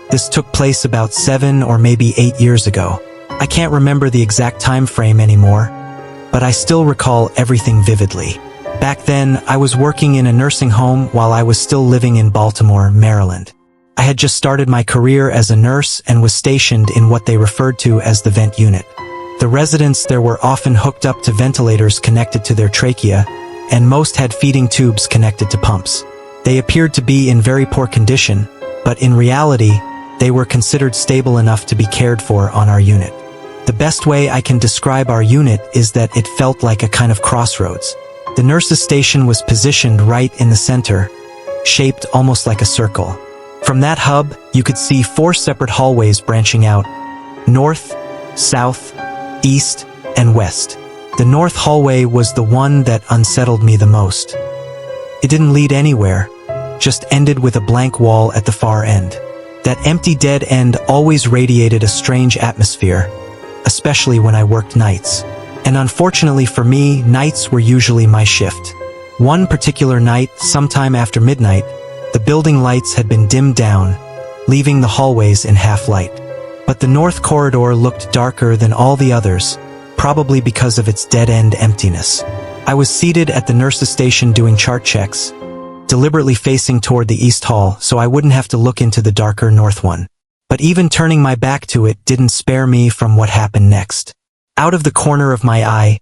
Speaker 1: This took place about 7 or maybe 8 years ago. I can't remember the exact time frame anymore, but I still recall everything vividly. Back then, I was working in a nursing home while I was still living in Baltimore, Maryland. I had just started my career as a nurse and was stationed in what they referred to as the vent unit. The residents there were often hooked up to ventilators connected to their trachea, and most had feeding tubes connected to pumps. They appeared to be in very poor condition, but in reality, they were considered stable enough to be cared for on our unit. The best way I can describe our unit is that it felt like a kind of crossroads. The nurses' station was positioned right in the center, shaped almost like a circle. From that hub, you could see 4 separate hallways branching out: north, south, east, and west. The north hallway was the one that unsettled me the most. It didn't lead anywhere, just ended with a blank wall at the far end. That empty dead end always radiated a strange atmosphere, especially when I worked nights. And unfortunately for me, nights were usually my shift. One particular night, sometime after midnight, the building lights had been dimmed down, leaving the hallways in half-light. But the north corridor looked darker than all the others, probably because of its dead-end emptiness. I was seated at the nurse's station doing chart checks, deliberately facing toward the east hall so I wouldn't have to look into the darker north one. But even turning my back to it didn't spare me from what happened next. Out of the corner of my eye,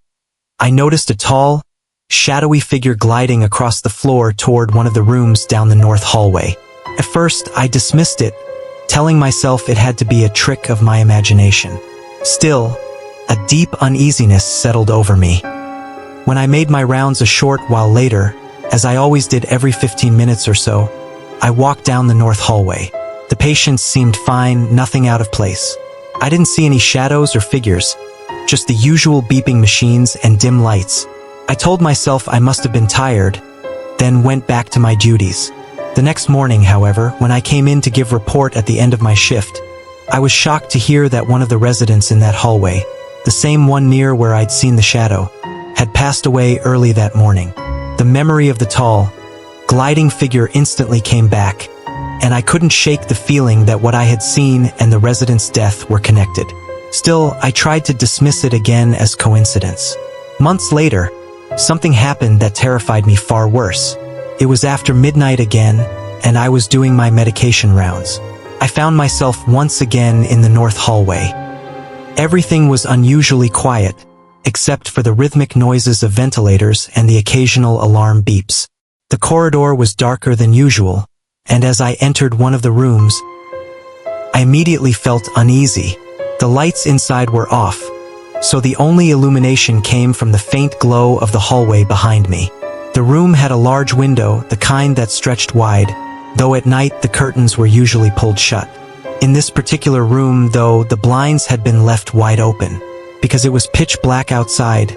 Speaker 1: I noticed a tall, shadowy figure gliding across the floor toward one of the rooms down the north hallway. At first, I dismissed it, telling myself it had to be a trick of my imagination. Still, a deep uneasiness settled over me. When I made my rounds a short while later, as I always did every 15 minutes or so, I walked down the north hallway. The patients seemed fine, nothing out of place. I didn't see any shadows or figures, just the usual beeping machines and dim lights. I told myself I must have been tired, then went back to my duties. The next morning, however, when I came in to give report at the end of my shift, I was shocked to hear that one of the residents in that hallway, the same one near where I'd seen the shadow, had passed away early that morning. The memory of the tall, gliding figure instantly came back, and I couldn't shake the feeling that what I had seen and the resident's death were connected. Still, I tried to dismiss it again as coincidence. Months later, something happened that terrified me far worse. It was after midnight again, and I was doing my medication rounds. I found myself once again in the north hallway. Everything was unusually quiet, except for the rhythmic noises of ventilators and the occasional alarm beeps. The corridor was darker than usual, and as I entered one of the rooms, I immediately felt uneasy. The lights inside were off, so the only illumination came from the faint glow of the hallway behind me. The room had a large window, the kind that stretched wide, though at night the curtains were usually pulled shut. In this particular room, though, the blinds had been left wide open. Because it was pitch black outside,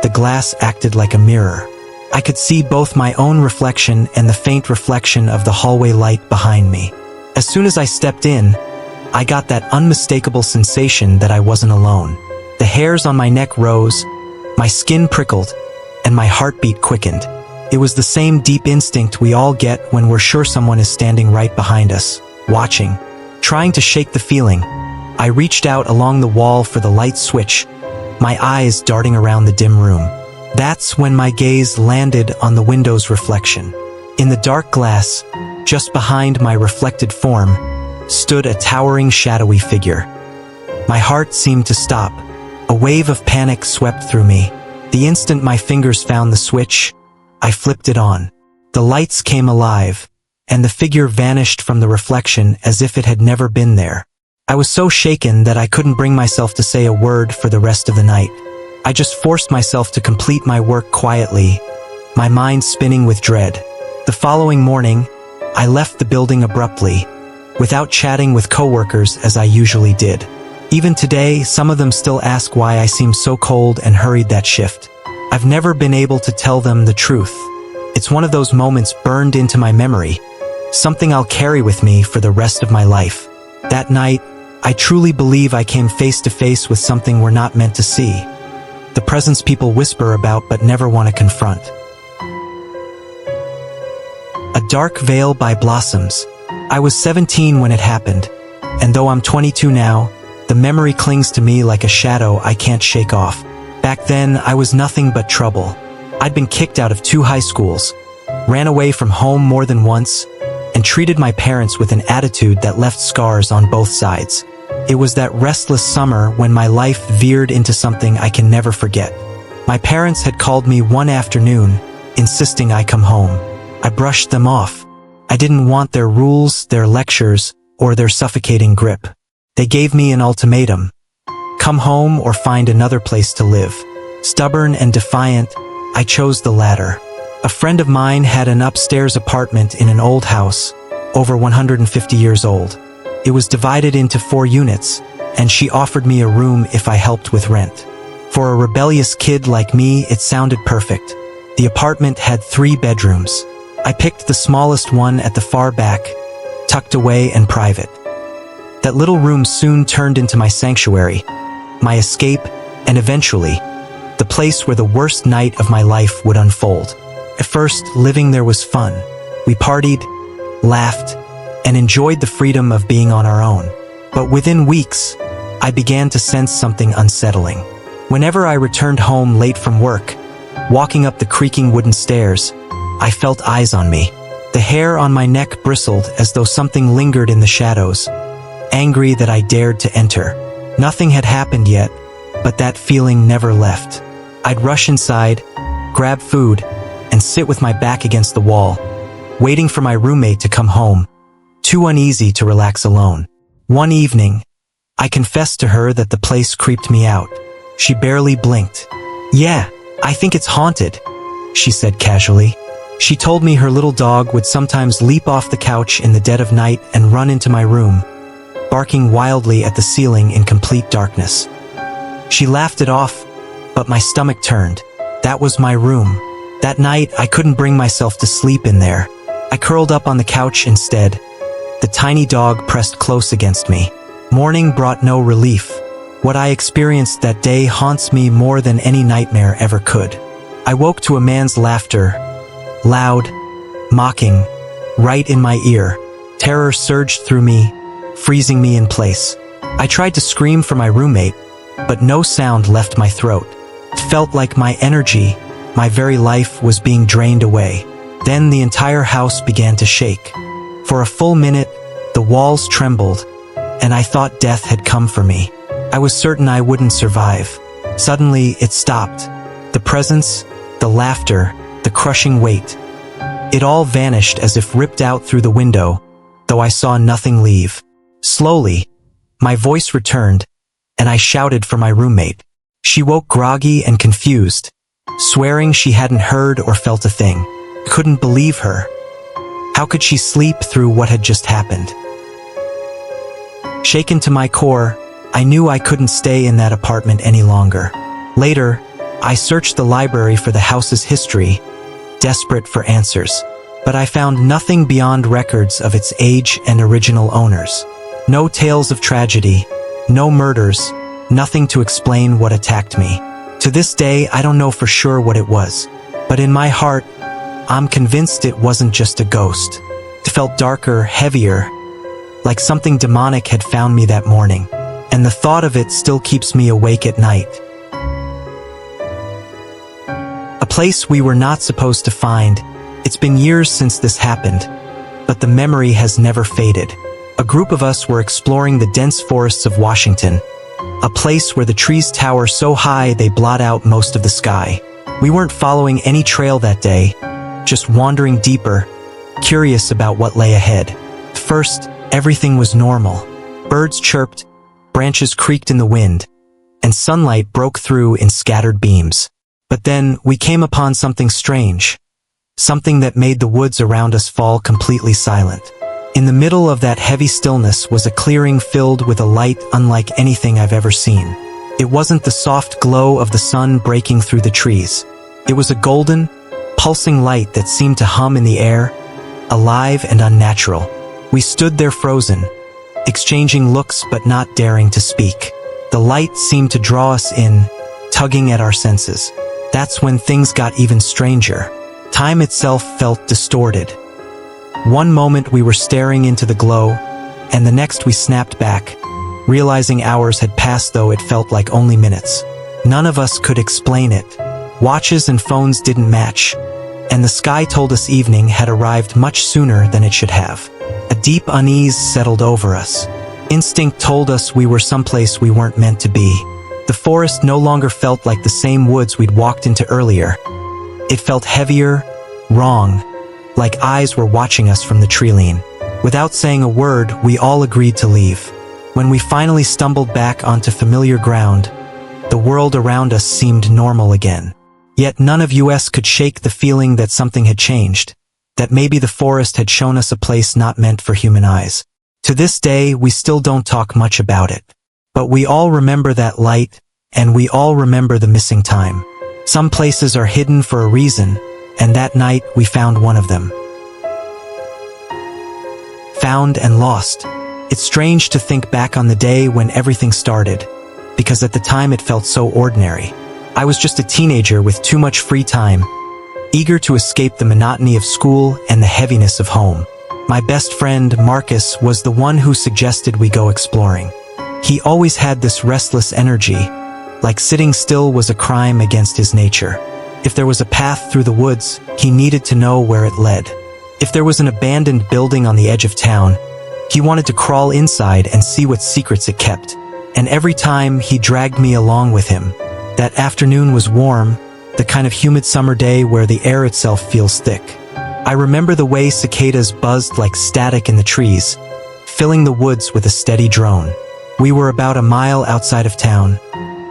Speaker 1: the glass acted like a mirror. I could see both my own reflection and the faint reflection of the hallway light behind me. As soon as I stepped in, I got that unmistakable sensation that I wasn't alone. The hairs on my neck rose, my skin prickled, and my heartbeat quickened. It was the same deep instinct we all get when we're sure someone is standing right behind us, watching. Trying to shake the feeling, I reached out along the wall for the light switch, my eyes darting around the dim room. That's when my gaze landed on the window's reflection. In the dark glass, just behind my reflected form, stood a towering shadowy figure. My heart seemed to stop. A wave of panic swept through me. The instant my fingers found the switch, I flipped it on. The lights came alive, and the figure vanished from the reflection as if it had never been there. I was so shaken that I couldn't bring myself to say a word for the rest of the night. I just forced myself to complete my work quietly, my mind spinning with dread. The following morning, I left the building abruptly, without chatting with coworkers as I usually did. Even today, some of them still ask why I seem so cold and hurried that shift. I've never been able to tell them the truth. It's one of those moments burned into my memory, something I'll carry with me for the rest of my life. That night, I truly believe I came face to face with something we're not meant to see. The presence people whisper about but never want to confront. A Dark Veil by Blossoms. I was 17 when it happened, and though I'm 22 now, the memory clings to me like a shadow I can't shake off. Back then, I was nothing but trouble. I'd been kicked out of 2 high schools, ran away from home more than once, and treated my parents with an attitude that left scars on both sides. It was that restless summer when my life veered into something I can never forget. My parents had called me one afternoon, insisting I come home. I brushed them off. I didn't want their rules, their lectures, or their suffocating grip. They gave me an ultimatum. Come home or find another place to live. Stubborn and defiant, I chose the latter. A friend of mine had an upstairs apartment in an old house, over 150 years old. It was divided into 4 units, and she offered me a room if I helped with rent. For a rebellious kid like me, it sounded perfect. The apartment had 3 bedrooms. I picked the smallest one at the far back, tucked away and private. That little room soon turned into my sanctuary, my escape, and eventually, the place where the worst night of my life would unfold. At first, living there was fun. We partied, laughed, and enjoyed the freedom of being on our own. But within weeks, I began to sense something unsettling. Whenever I returned home late from work, walking up the creaking wooden stairs, I felt eyes on me. The hair on my neck bristled as though something lingered in the shadows, angry that I dared to enter. Nothing had happened yet, but that feeling never left. I'd rush inside, grab food, and sit with my back against the wall, waiting for my roommate to come home, too uneasy to relax alone. One evening, I confessed to her that the place creeped me out. She barely blinked. "Yeah, I think it's haunted," she said casually. She told me her little dog would sometimes leap off the couch in the dead of night and run into my room, barking wildly at the ceiling in complete darkness. She laughed it off, but my stomach turned. That was my room. That night, I couldn't bring myself to sleep in there. I curled up on the couch instead. The tiny dog pressed close against me. Morning brought no relief. What I experienced that day haunts me more than any nightmare ever could. I woke to a man's laughter, loud, mocking, right in my ear. Terror surged through me, freezing me in place. I tried to scream for my roommate, but no sound left my throat. It felt like my energy, my very life, was being drained away. Then the entire house began to shake. For a full minute, the walls trembled, and I thought death had come for me. I was certain I wouldn't survive. Suddenly, it stopped. The presence, the laughter, the crushing weight. It all vanished as if ripped out through the window, though I saw nothing leave. Slowly, my voice returned, and I shouted for my roommate. She woke groggy and confused, swearing she hadn't heard or felt a thing. I couldn't believe her. How could she sleep through what had just happened? Shaken to my core, I knew I couldn't stay in that apartment any longer. Later, I searched the library for the house's history, desperate for answers. but I found nothing beyond records of its age and original owners. No tales of tragedy, no murders, nothing to explain what attacked me. To this day, I don't know for sure what it was, but in my heart, I'm convinced it wasn't just a ghost. It felt darker, heavier, like something demonic had found me that morning, and the thought of it still keeps me awake at night. A place we were not supposed to find. It's been years since this happened, but the memory has never faded. A group of us were exploring the dense forests of Washington, a place where the trees tower so high they blot out most of the sky. We weren't following any trail that day, just wandering deeper, curious about what lay ahead. At first, everything was normal. Birds chirped, branches creaked in the wind, and sunlight broke through in scattered beams. But then we came upon something strange, something that made the woods around us fall completely silent. In the middle of that heavy stillness was a clearing filled with a light unlike anything I've ever seen. It wasn't the soft glow of the sun breaking through the trees. It was a golden, pulsing light that seemed to hum in the air, alive and unnatural. We stood there frozen, exchanging looks but not daring to speak. The light seemed to draw us in, tugging at our senses. That's when things got even stranger. Time itself felt distorted. One moment we were staring into the glow, and the next we snapped back, realizing hours had passed though it felt like only minutes. None of us could explain it. Watches and phones didn't match, and the sky told us evening had arrived much sooner than it should have. A deep unease settled over us. Instinct told us we were someplace we weren't meant to be. The forest no longer felt like the same woods we'd walked into earlier. It felt heavier, wrong, like eyes were watching us from the tree-line. Without saying a word, we all agreed to leave. When we finally stumbled back onto familiar ground, the world around us seemed normal again. Yet none of us could shake the feeling that something had changed, that maybe the forest had shown us a place not meant for human eyes. To this day, we still don't talk much about it. But we all remember that light, and we all remember the missing time. Some places are hidden for a reason, and that night we found one of them. Found and lost. It's strange to think back on the day when everything started, because at the time it felt so ordinary. I was just a teenager with too much free time, eager to escape the monotony of school and the heaviness of home. My best friend, Marcus, was the one who suggested we go exploring. He always had this restless energy, like sitting still was a crime against his nature. If there was a path through the woods, he needed to know where it led. If there was an abandoned building on the edge of town, he wanted to crawl inside and see what secrets it kept. And every time he dragged me along with him. That afternoon was warm, the kind of humid summer day where the air itself feels thick. I remember the way cicadas buzzed like static in the trees, filling the woods with a steady drone. We were about a mile outside of town,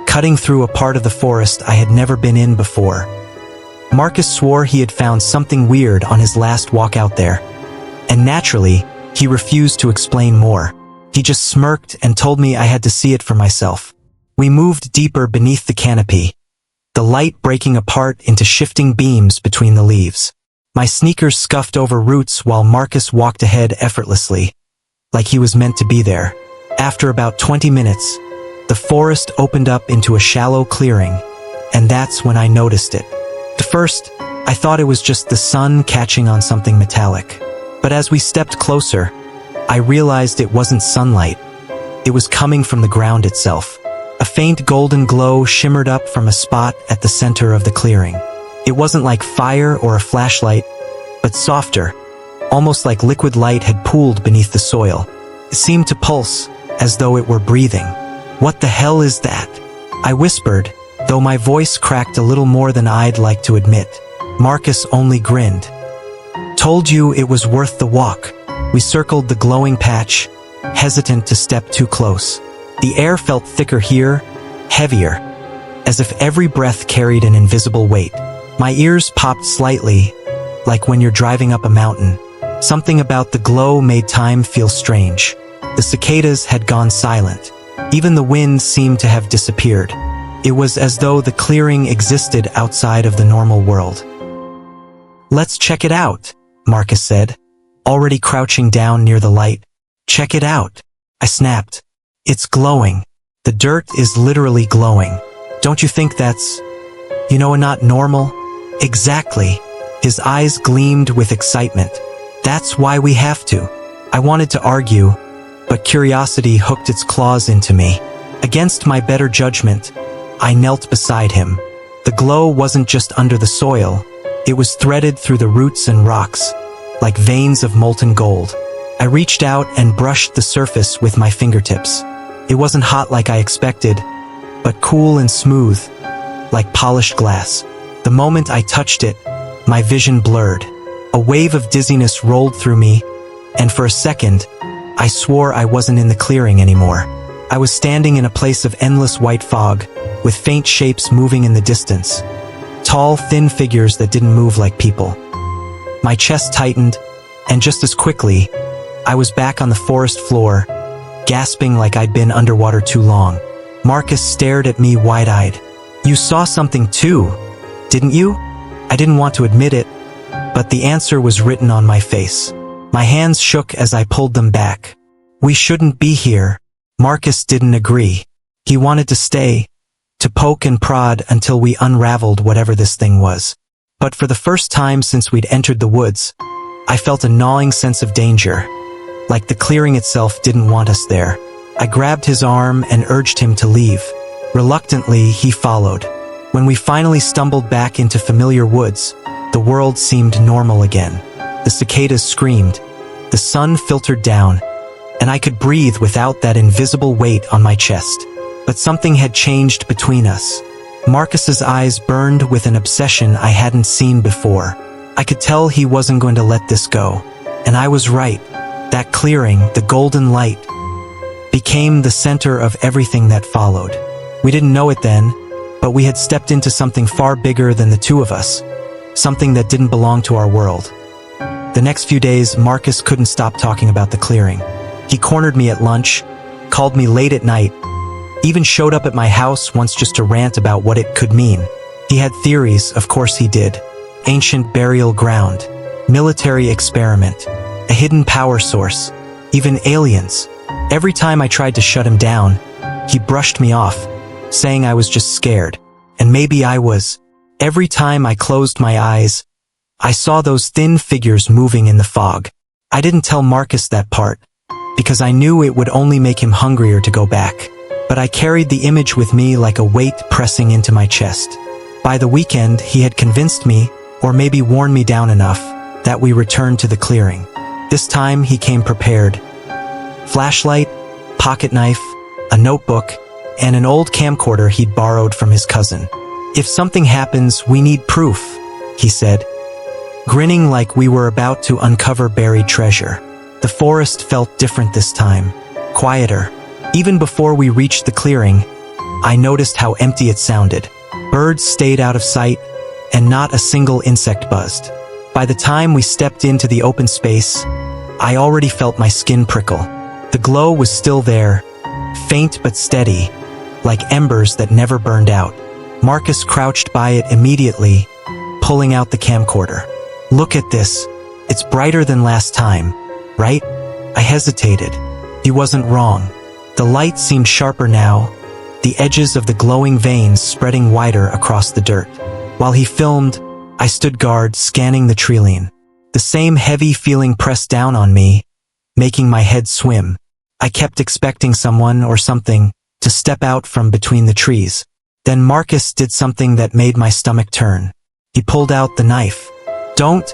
Speaker 1: cutting through a part of the forest I had never been in before. Marcus swore he had found something weird on his last walk out there, and naturally, he refused to explain more. He just smirked and told me I had to see it for myself. We moved deeper beneath the canopy, the light breaking apart into shifting beams between the leaves. My sneakers scuffed over roots while Marcus walked ahead effortlessly, like he was meant to be there. After about 20 minutes, the forest opened up into a shallow clearing, and that's when I noticed it. At first, I thought it was just the sun catching on something metallic. But as we stepped closer, I realized it wasn't sunlight. It was coming from the ground itself. A faint golden glow shimmered up from a spot at the center of the clearing. It wasn't like fire or a flashlight, but softer, almost like liquid light had pooled beneath the soil. It seemed to pulse, as though it were breathing. "What the hell is that?" I whispered, though my voice cracked a little more than I'd like to admit. Marcus only grinned. "Told you it was worth the walk." We circled the glowing patch, hesitant to step too close. The air felt thicker here, heavier, as if every breath carried an invisible weight. My ears popped slightly, like when you're driving up a mountain. Something about the glow made time feel strange. The cicadas had gone silent. Even the wind seemed to have disappeared. It was as though the clearing existed outside of the normal world. "Let's check it out," Marcus said, already crouching down near the light. Check it out. I snapped. It's glowing. The dirt is literally glowing. Don't you think that's, not normal? Exactly. His eyes gleamed with excitement. That's why we have to. I wanted to argue, but curiosity hooked its claws into me. Against my better judgment, I knelt beside him. The glow wasn't just under the soil. It was threaded through the roots and rocks, like veins of molten gold. I reached out and brushed the surface with my fingertips. It wasn't hot like I expected, but cool and smooth, like polished glass. The moment I touched it, my vision blurred. A wave of dizziness rolled through me, and for a second, I swore I wasn't in the clearing anymore. I was standing in a place of endless white fog, with faint shapes moving in the distance. Tall, thin figures that didn't move like people. My chest tightened, and just as quickly, I was back on the forest floor, gasping like I'd been underwater too long. Marcus stared at me wide-eyed. You saw something too, didn't you? I didn't want to admit it, but the answer was written on my face. My hands shook as I pulled them back. We shouldn't be here. Marcus didn't agree. He wanted to stay, to poke and prod until we unraveled whatever this thing was. But for the first time since we'd entered the woods, I felt a gnawing sense of danger, like the clearing itself didn't want us there. I grabbed his arm and urged him to leave. Reluctantly, he followed. When we finally stumbled back into familiar woods, the world seemed normal again. The cicadas screamed, the sun filtered down, and I could breathe without that invisible weight on my chest. But something had changed between us. Marcus's eyes burned with an obsession I hadn't seen before. I could tell he wasn't going to let this go. And I was right. That clearing, the golden light, became the center of everything that followed. We didn't know it then, but we had stepped into something far bigger than the two of us. Something that didn't belong to our world. The next few days, Marcus couldn't stop talking about the clearing. He cornered me at lunch, called me late at night, even showed up at my house once just to rant about what it could mean. He had theories, of course he did. Ancient burial ground, military experiment, a hidden power source, even aliens. Every time I tried to shut him down, he brushed me off, saying I was just scared. And maybe I was. Every time I closed my eyes, I saw those thin figures moving in the fog. I didn't tell Marcus that part, because I knew it would only make him hungrier to go back. But I carried the image with me like a weight pressing into my chest. By the weekend, he had convinced me, or maybe worn me down enough, that we returned to the clearing. This time, he came prepared. Flashlight, pocket knife, a notebook, and an old camcorder he'd borrowed from his cousin. If something happens, we need proof, he said, grinning like we were about to uncover buried treasure. The forest felt different this time, quieter. Even before we reached the clearing, I noticed how empty it sounded. Birds stayed out of sight, and not a single insect buzzed. By the time we stepped into the open space, I already felt my skin prickle. The glow was still there, faint but steady, like embers that never burned out. Marcus crouched by it immediately, pulling out the camcorder. Look at this. It's brighter than last time, right? I hesitated. He wasn't wrong. The light seemed sharper now, the edges of the glowing veins spreading wider across the dirt. While he filmed, I stood guard, scanning the treeline. The same heavy feeling pressed down on me, making my head swim. I kept expecting someone or something to step out from between the trees. Then Marcus did something that made my stomach turn. He pulled out the knife. Don't,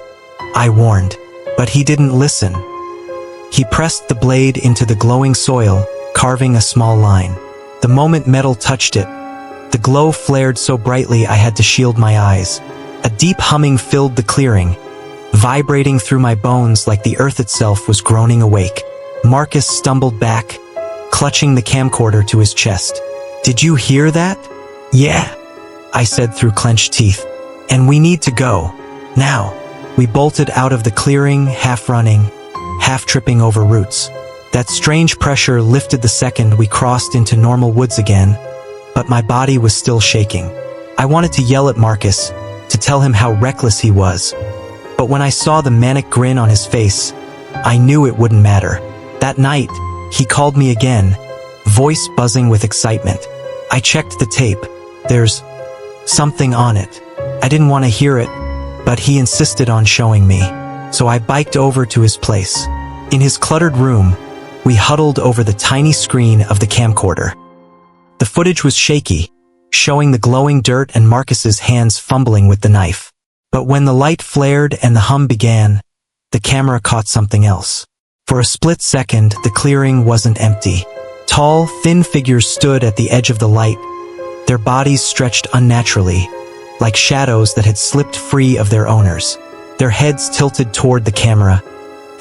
Speaker 1: I warned, but he didn't listen. He pressed the blade into the glowing soil, carving a small line. The moment metal touched it, the glow flared so brightly I had to shield my eyes. A deep humming filled the clearing, vibrating through my bones like the earth itself was groaning awake. Marcus stumbled back, clutching the camcorder to his chest. Did you hear that? Yeah, I said through clenched teeth. And we need to go. Now. We bolted out of the clearing, half running, half tripping over roots. That strange pressure lifted the second we crossed into normal woods again, but my body was still shaking. I wanted to yell at Marcus, to tell him how reckless he was, But when I saw the manic grin on his face, I knew it wouldn't matter. That night, he called me again, voice buzzing with excitement. I checked the tape. There's something on it. I didn't want to hear it, but he insisted on showing me. So I biked over to his place. In his cluttered room, we huddled over the tiny screen of the camcorder. The footage was shaky, showing the glowing dirt and Marcus's hands fumbling with the knife. But when the light flared and the hum began, the camera caught something else. For a split second, the clearing wasn't empty. Tall, thin figures stood at the edge of the light, their bodies stretched unnaturally, like shadows that had slipped free of their owners. Their heads tilted toward the camera,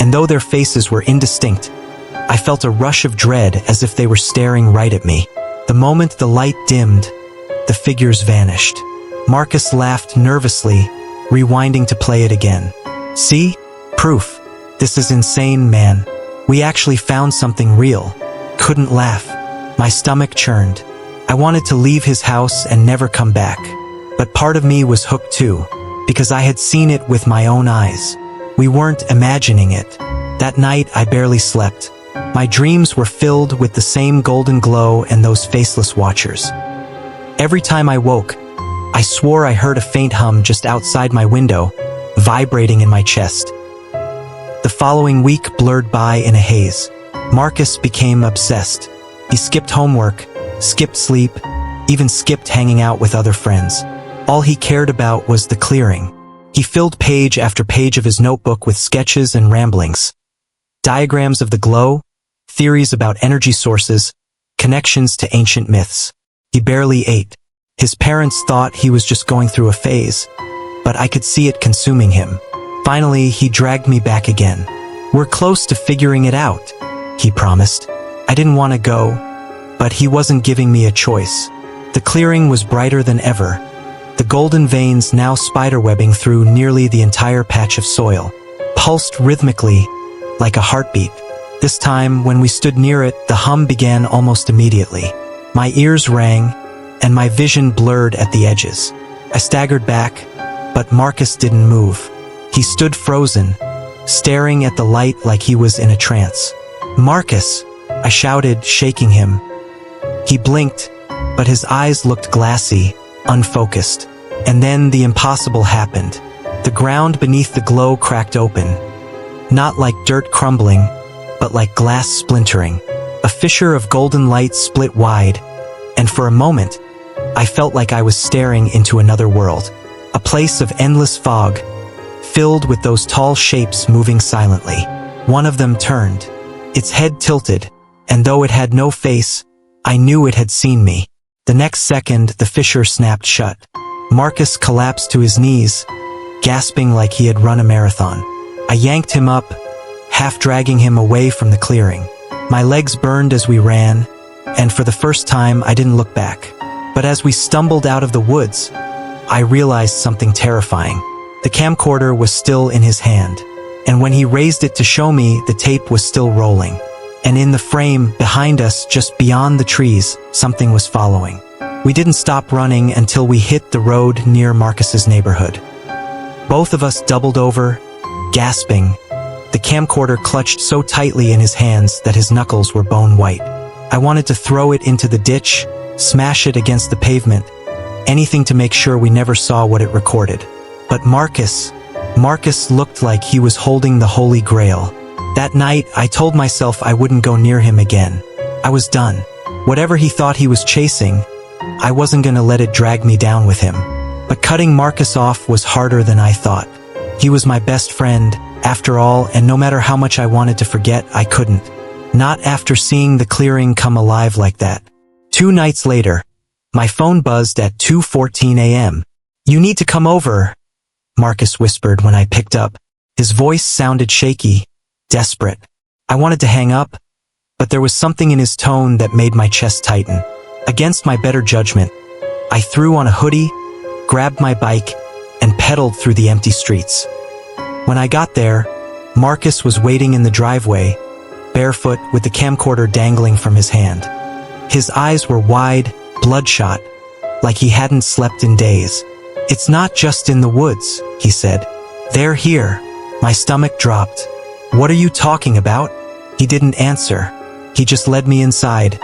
Speaker 1: and though their faces were indistinct, I felt a rush of dread as if they were staring right at me. The moment the light dimmed, the figures vanished. Marcus laughed nervously, rewinding to play it again. See? Proof. This is insane, man. We actually found something real. Couldn't laugh. My stomach churned. I wanted to leave his house and never come back. But part of me was hooked too, because I had seen it with my own eyes. We weren't imagining it. That night I barely slept. My dreams were filled with the same golden glow and those faceless watchers. Every time I woke, I swore I heard a faint hum just outside my window, vibrating in my chest. The following week blurred by in a haze. Marcus became obsessed. He skipped homework, skipped sleep, even skipped hanging out with other friends. All he cared about was the clearing. He filled page after page of his notebook with sketches and ramblings. Diagrams of the glow, theories about energy sources, connections to ancient myths. He barely ate. His parents thought he was just going through a phase, but I could see it consuming him. Finally, he dragged me back again. We're close to figuring it out, he promised. I didn't want to go, but he wasn't giving me a choice. The clearing was brighter than ever, the golden veins now spiderwebbing through nearly the entire patch of soil, pulsed rhythmically, like a heartbeat. This time, when we stood near it, the hum began almost immediately. My ears rang, and my vision blurred at the edges. I staggered back, but Marcus didn't move. He stood frozen, staring at the light like he was in a trance. "Marcus!" I shouted, shaking him. He blinked, but his eyes looked glassy, unfocused. And then the impossible happened. The ground beneath the glow cracked open. Not like dirt crumbling, but like glass splintering. A fissure of golden light split wide, and for a moment, I felt like I was staring into another world. A place of endless fog, filled with those tall shapes moving silently. One of them turned. Its head tilted, and though it had no face, I knew it had seen me. The next second, the fissure snapped shut. Marcus collapsed to his knees, gasping like he had run a marathon. I yanked him up, half dragging him away from the clearing. My legs burned as we ran, and for the first time I didn't look back. But as we stumbled out of the woods, I realized something terrifying. The camcorder was still in his hand, and when he raised it to show me, the tape was still rolling. And in the frame, behind us, just beyond the trees, something was following. We didn't stop running until we hit the road near Marcus's neighborhood. Both of us doubled over, gasping. The camcorder clutched so tightly in his hands that his knuckles were bone white. I wanted to throw it into the ditch, smash it against the pavement, anything to make sure we never saw what it recorded. But Marcus looked like he was holding the Holy Grail. That night, I told myself I wouldn't go near him again. I was done. Whatever he thought he was chasing, I wasn't gonna let it drag me down with him. But cutting Marcus off was harder than I thought. He was my best friend, after all, and no matter how much I wanted to forget, I couldn't. Not after seeing the clearing come alive like that. 2 nights later, my phone buzzed at 2:14 a.m. "You need to come over," Marcus whispered when I picked up. His voice sounded shaky, desperate. I wanted to hang up, but there was something in his tone that made my chest tighten. Against my better judgment, I threw on a hoodie, grabbed my bike, and pedaled through the empty streets. When I got there, Marcus was waiting in the driveway, barefoot with the camcorder dangling from his hand. His eyes were wide, bloodshot, like he hadn't slept in days. "It's not just in the woods," he said. "They're here." My stomach dropped. "What are you talking about?" He didn't answer. He just led me inside,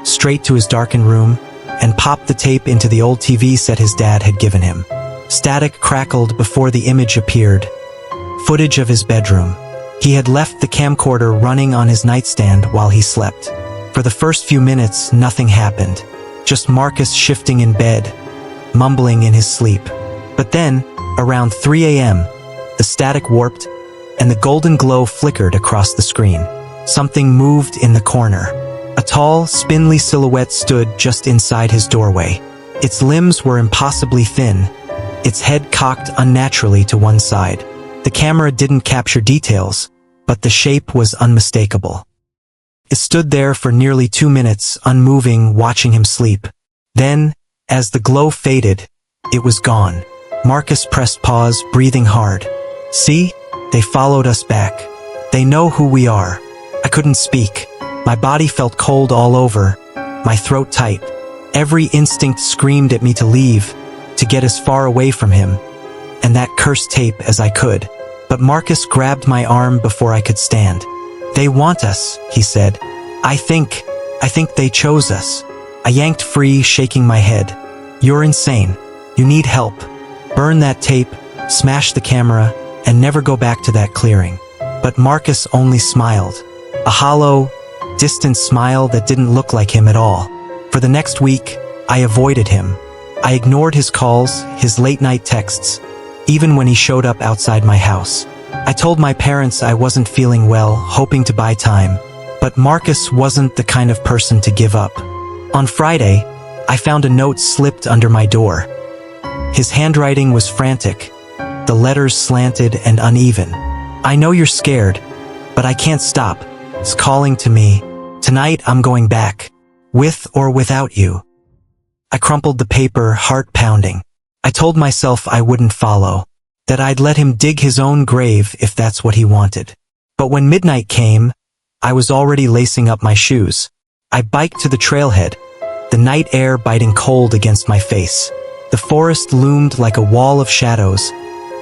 Speaker 1: straight to his darkened room, and popped the tape into the old TV set his dad had given him. Static crackled before the image appeared. Footage of his bedroom. He had left the camcorder running on his nightstand while he slept. For the first few minutes, nothing happened. Just Marcus shifting in bed, mumbling in his sleep. But then, around 3 a.m., the static warped, and the golden glow flickered across the screen. Something moved in the corner. A tall, spindly silhouette stood just inside his doorway. Its limbs were impossibly thin, its head cocked unnaturally to one side. The camera didn't capture details, but the shape was unmistakable. It stood there for nearly 2 minutes, unmoving, watching him sleep. Then, as the glow faded, it was gone. Marcus pressed pause, breathing hard. "See? They followed us back. They know who we are." I couldn't speak. My body felt cold all over, my throat tight. Every instinct screamed at me to leave, to get as far away from him, and that cursed tape as I could. But Marcus grabbed my arm before I could stand. "They want us," he said. I think they chose us." I yanked free, shaking my head. "You're insane. You need help. Burn that tape, smash the camera, and never go back to that clearing." But Marcus only smiled. A hollow, distant smile that didn't look like him at all. For the next week, I avoided him. I ignored his calls, his late-night texts, even when he showed up outside my house. I told my parents I wasn't feeling well, hoping to buy time. But Marcus wasn't the kind of person to give up. On Friday, I found a note slipped under my door. His handwriting was frantic, the letters slanted and uneven. "I know you're scared, but I can't stop. It's calling to me. Tonight I'm going back, with or without you." I crumpled the paper, heart pounding. I told myself I wouldn't follow, that I'd let him dig his own grave if that's what he wanted. But when midnight came, I was already lacing up my shoes. I biked to the trailhead, the night air biting cold against my face. The forest loomed like a wall of shadows,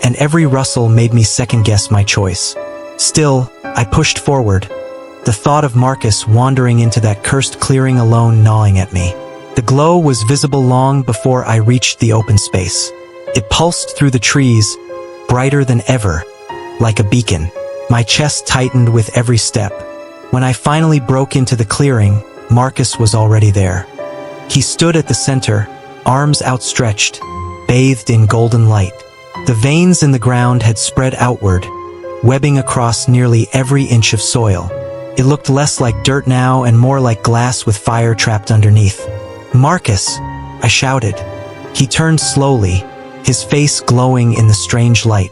Speaker 1: and every rustle made me second-guess my choice. Still, I pushed forward, the thought of Marcus wandering into that cursed clearing alone gnawing at me. The glow was visible long before I reached the open space. It pulsed through the trees, brighter than ever, like a beacon. My chest tightened with every step. When I finally broke into the clearing, Marcus was already there. He stood at the center, arms outstretched, bathed in golden light. The veins in the ground had spread outward, webbing across nearly every inch of soil. It looked less like dirt now and more like glass with fire trapped underneath. "Marcus!" I shouted. He turned slowly, his face glowing in the strange light.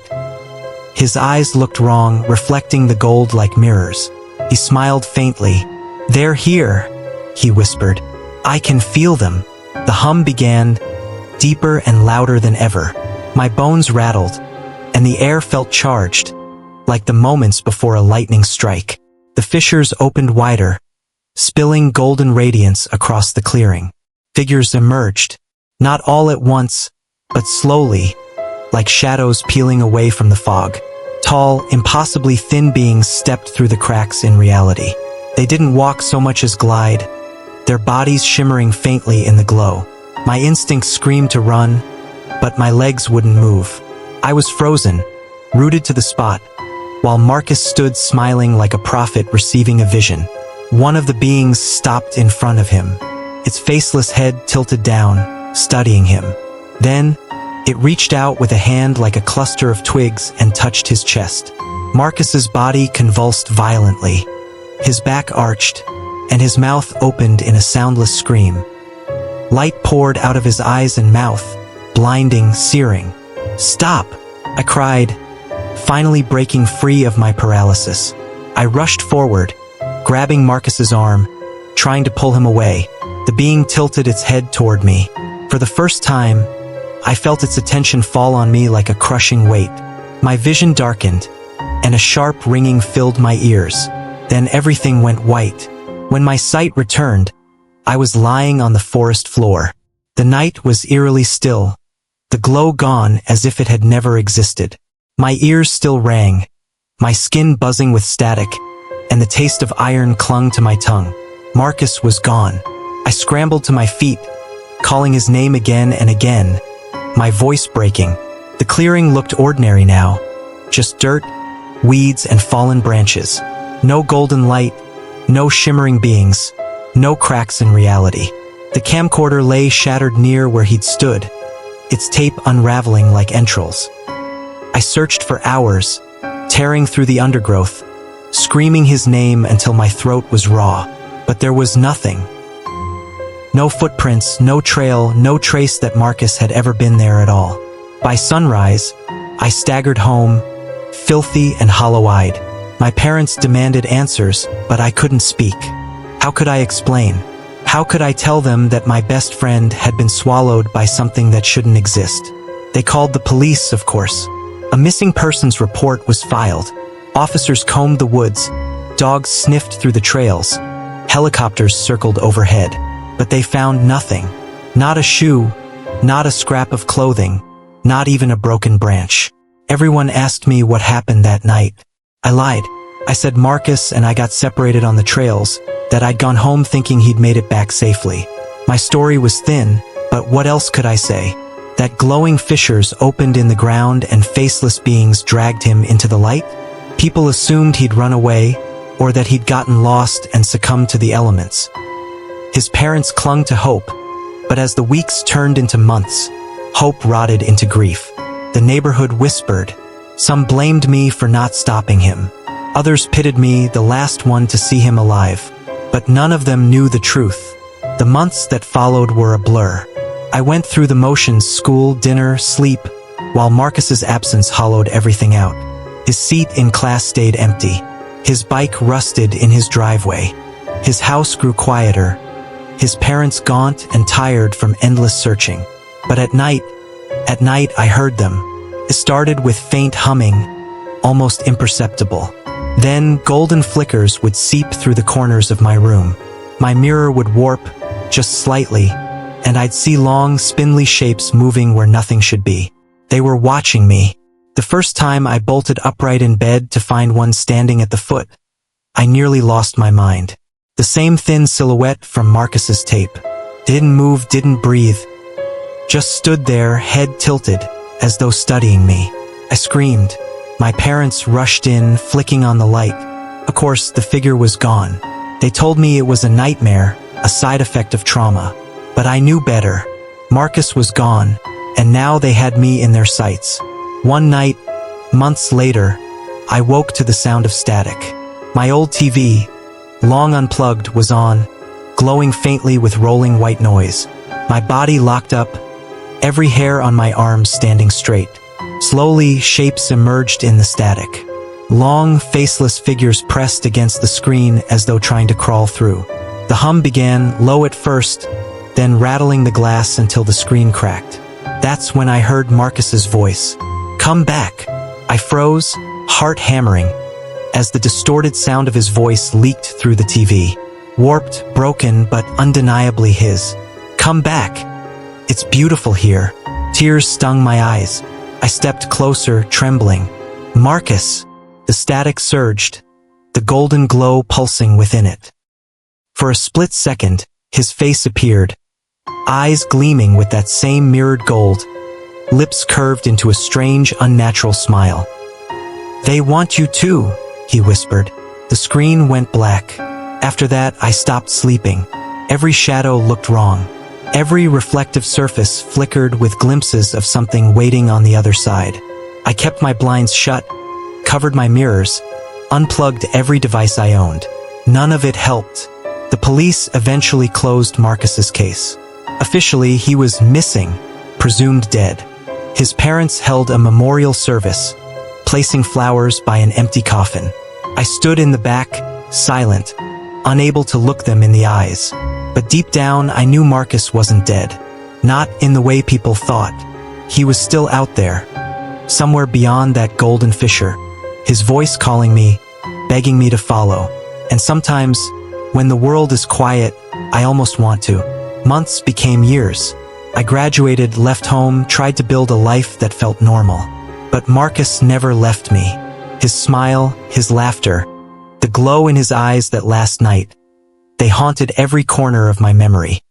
Speaker 1: His eyes looked wrong, reflecting the gold like mirrors. He smiled faintly. "They're here," he whispered. "I can feel them." The hum began, deeper and louder than ever. My bones rattled, and the air felt charged, like the moments before a lightning strike. The fissures opened wider, spilling golden radiance across the clearing. Figures emerged, not all at once, but slowly, like shadows peeling away from the fog. Tall, impossibly thin beings stepped through the cracks in reality. They didn't walk so much as glide, their bodies shimmering faintly in the glow. My instincts screamed to run, but my legs wouldn't move. I was frozen, rooted to the spot, while Marcus stood smiling like a prophet receiving a vision. One of the beings stopped in front of him, its faceless head tilted down, studying him. Then, it reached out with a hand like a cluster of twigs and touched his chest. Marcus's body convulsed violently. His back arched, and his mouth opened in a soundless scream. Light poured out of his eyes and mouth, blinding, searing. "Stop!" I cried, finally breaking free of my paralysis. I rushed forward, grabbing Marcus's arm, trying to pull him away. The being tilted its head toward me. For the first time, I felt its attention fall on me like a crushing weight. My vision darkened, and a sharp ringing filled my ears. Then everything went white. When my sight returned, I was lying on the forest floor. The night was eerily still, the glow gone as if it had never existed. My ears still rang, my skin buzzing with static, and the taste of iron clung to my tongue. Marcus was gone. I scrambled to my feet, calling his name again and again, my voice breaking. The clearing looked ordinary now, just dirt, weeds, and fallen branches. No golden light, no shimmering beings, no cracks in reality. The camcorder lay shattered near where he'd stood, its tape unraveling like entrails. I searched for hours, tearing through the undergrowth, screaming his name until my throat was raw, but there was nothing. No footprints, no trail, no trace that Marcus had ever been there at all. By sunrise, I staggered home, filthy and hollow-eyed. My parents demanded answers, but I couldn't speak. How could I explain? How could I tell them that my best friend had been swallowed by something that shouldn't exist? They called the police, of course. A missing persons report was filed. Officers combed the woods, dogs sniffed through the trails, helicopters circled overhead, but they found nothing. Not a shoe, not a scrap of clothing, not even a broken branch. Everyone asked me what happened that night. I lied. I said Marcus and I got separated on the trails, that I'd gone home thinking he'd made it back safely. My story was thin, but what else could I say? That glowing fissures opened in the ground and faceless beings dragged him into the light? People assumed he'd run away, or that he'd gotten lost and succumbed to the elements. His parents clung to hope, but as the weeks turned into months, hope rotted into grief. The neighborhood whispered. Some blamed me for not stopping him. Others pitied me, the last one to see him alive. But none of them knew the truth. The months that followed were a blur. I went through the motions: school, dinner, sleep, while Marcus's absence hollowed everything out. His seat in class stayed empty. His bike rusted in his driveway. His house grew quieter. His parents gaunt and tired from endless searching. But at night I heard them. It started with faint humming, almost imperceptible. Then golden flickers would seep through the corners of my room. My mirror would warp, just slightly, and I'd see long, spindly shapes moving where nothing should be. They were watching me. The first time I bolted upright in bed to find one standing at the foot, I nearly lost my mind. The same thin silhouette from Marcus's tape. Didn't move, didn't breathe. Just stood there, head tilted, as though studying me. I screamed. My parents rushed in, flicking on the light. Of course, the figure was gone. They told me it was a nightmare, a side effect of trauma. But I knew better. Marcus was gone, and now they had me in their sights. One night, months later, I woke to the sound of static. My old TV, long unplugged, was on, glowing faintly with rolling white noise. My body locked up, every hair on my arms standing straight. Slowly, shapes emerged in the static. Long, faceless figures pressed against the screen as though trying to crawl through. The hum began, low at first, then rattling the glass until the screen cracked. That's when I heard Marcus's voice. "Come back." I froze, heart hammering, as the distorted sound of his voice leaked through the TV. Warped, broken, but undeniably his. "Come back. It's beautiful here." Tears stung my eyes. I stepped closer, trembling. "Marcus!" The static surged, the golden glow pulsing within it. For a split second, his face appeared, eyes gleaming with that same mirrored gold, lips curved into a strange, unnatural smile. "They want you too," he whispered. The screen went black. After that, I stopped sleeping. Every shadow looked wrong. Every reflective surface flickered with glimpses of something waiting on the other side. I kept my blinds shut, covered my mirrors, unplugged every device I owned. None of it helped. The police eventually closed Marcus's case. Officially, he was missing, presumed dead. His parents held a memorial service, placing flowers by an empty coffin. I stood in the back, silent, unable to look them in the eyes. But deep down, I knew Marcus wasn't dead. Not in the way people thought. He was still out there, somewhere beyond that golden fissure, his voice calling me, begging me to follow. And sometimes, when the world is quiet, I almost want to. Months became years. I graduated, left home, tried to build a life that felt normal. But Marcus never left me. His smile, his laughter, the glow in his eyes that last night, they haunted every corner of my memory.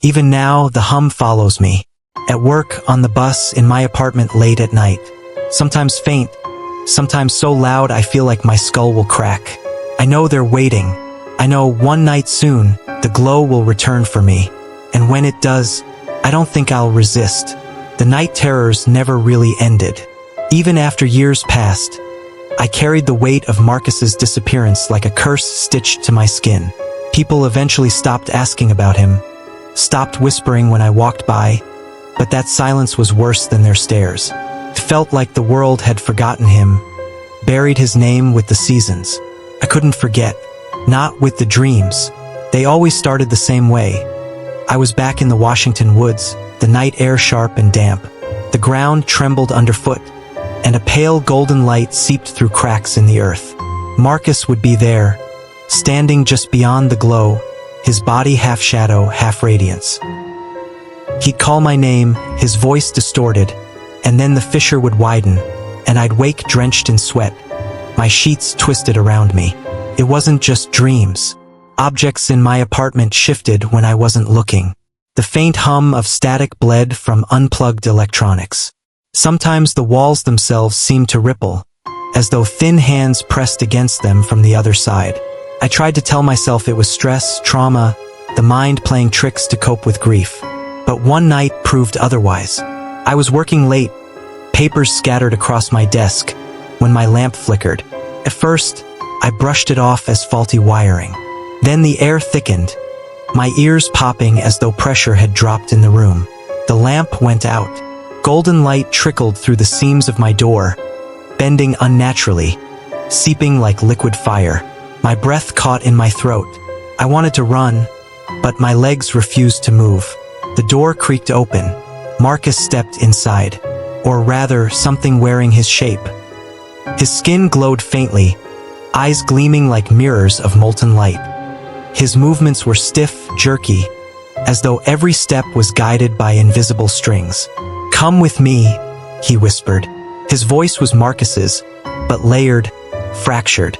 Speaker 1: Even now, the hum follows me. At work, on the bus, in my apartment late at night. Sometimes faint, sometimes so loud I feel like my skull will crack. I know they're waiting. I know one night soon, the glow will return for me. And when it does, I don't think I'll resist. The night terrors never really ended. Even after years passed, I carried the weight of Marcus's disappearance like a curse stitched to my skin. People eventually stopped asking about him, stopped whispering when I walked by, but that silence was worse than their stares. It felt like the world had forgotten him, buried his name with the seasons. I couldn't forget, not with the dreams. They always started the same way. I was back in the Washington woods, the night air sharp and damp. The ground trembled underfoot, and a pale golden light seeped through cracks in the earth. Marcus would be there, standing just beyond the glow, his body half shadow, half radiance. He'd call my name, his voice distorted, and then the fissure would widen, and I'd wake drenched in sweat, my sheets twisted around me. It wasn't just dreams. Objects in my apartment shifted when I wasn't looking. The faint hum of static bled from unplugged electronics. Sometimes the walls themselves seemed to ripple, as though thin hands pressed against them from the other side. I tried to tell myself it was stress, trauma, the mind playing tricks to cope with grief. But one night proved otherwise. I was working late, papers scattered across my desk, when my lamp flickered. At first, I brushed it off as faulty wiring. Then the air thickened, my ears popping as though pressure had dropped in the room. The lamp went out. Golden light trickled through the seams of my door, bending unnaturally, seeping like liquid fire. My breath caught in my throat. I wanted to run, but my legs refused to move. The door creaked open. Marcus stepped inside, or rather, something wearing his shape. His skin glowed faintly, eyes gleaming like mirrors of molten light. His movements were stiff, jerky, as though every step was guided by invisible strings. "Come with me," he whispered. His voice was Marcus's, but layered, fractured,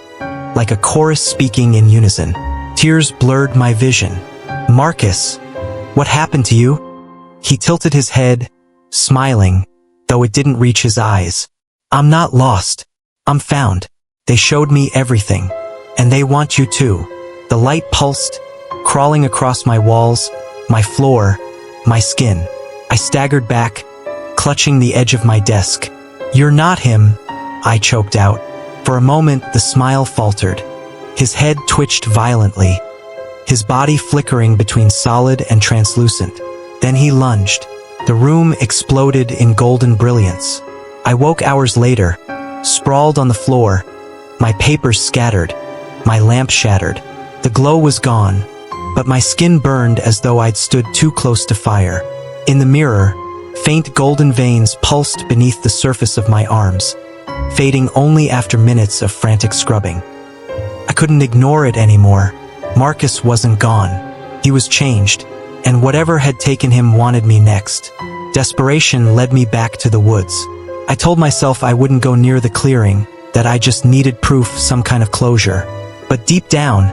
Speaker 1: like a chorus speaking in unison. Tears blurred my vision. "Marcus, what happened to you?" He tilted his head, smiling, though it didn't reach his eyes. "I'm not lost. I'm found. They showed me everything. And they want you too." The light pulsed, crawling across my walls, my floor, my skin. I staggered back, clutching the edge of my desk. "You're not him," I choked out. For a moment, the smile faltered. His head twitched violently, his body flickering between solid and translucent. Then he lunged. The room exploded in golden brilliance. I woke hours later, sprawled on the floor, my papers scattered, my lamp shattered. The glow was gone, but my skin burned as though I'd stood too close to fire. In the mirror, faint golden veins pulsed beneath the surface of my arms, fading only after minutes of frantic scrubbing. I couldn't ignore it anymore. Marcus wasn't gone. He was changed, and whatever had taken him wanted me next. Desperation led me back to the woods. I told myself I wouldn't go near the clearing, that I just needed proof, some kind of closure. But deep down,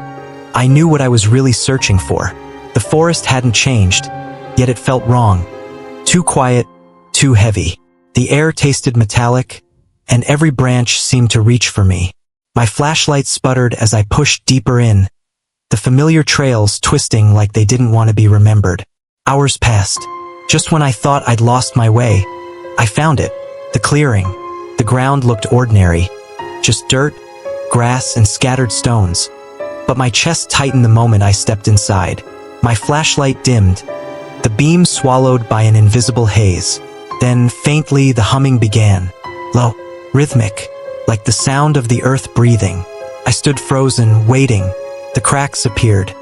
Speaker 1: I knew what I was really searching for. The forest hadn't changed, yet it felt wrong. Too quiet, too heavy. The air tasted metallic, and every branch seemed to reach for me. My flashlight sputtered as I pushed deeper in, the familiar trails twisting like they didn't want to be remembered. Hours passed. Just when I thought I'd lost my way, I found it. The clearing. The ground looked ordinary. Just dirt, grass, and scattered stones. But my chest tightened the moment I stepped inside. My flashlight dimmed, the beam swallowed by an invisible haze. Then, faintly, the humming began. Low, rhythmic, like the sound of the earth breathing. I stood frozen, waiting. The cracks appeared.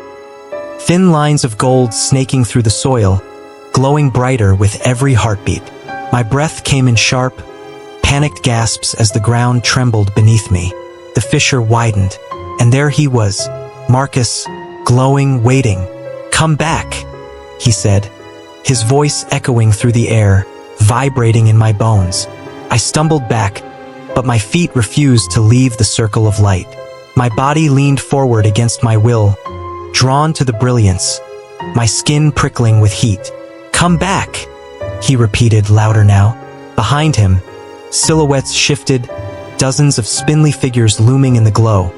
Speaker 1: Thin lines of gold snaking through the soil, glowing brighter with every heartbeat. My breath came in sharp, panicked gasps as the ground trembled beneath me. The fissure widened, and there he was, Marcus, glowing, waiting. "Come back," he said, his voice echoing through the air, vibrating in my bones. I stumbled back, but my feet refused to leave the circle of light. My body leaned forward against my will, drawn to the brilliance, my skin prickling with heat. "Come back," he repeated louder now. Behind him, silhouettes shifted, dozens of spindly figures looming in the glow,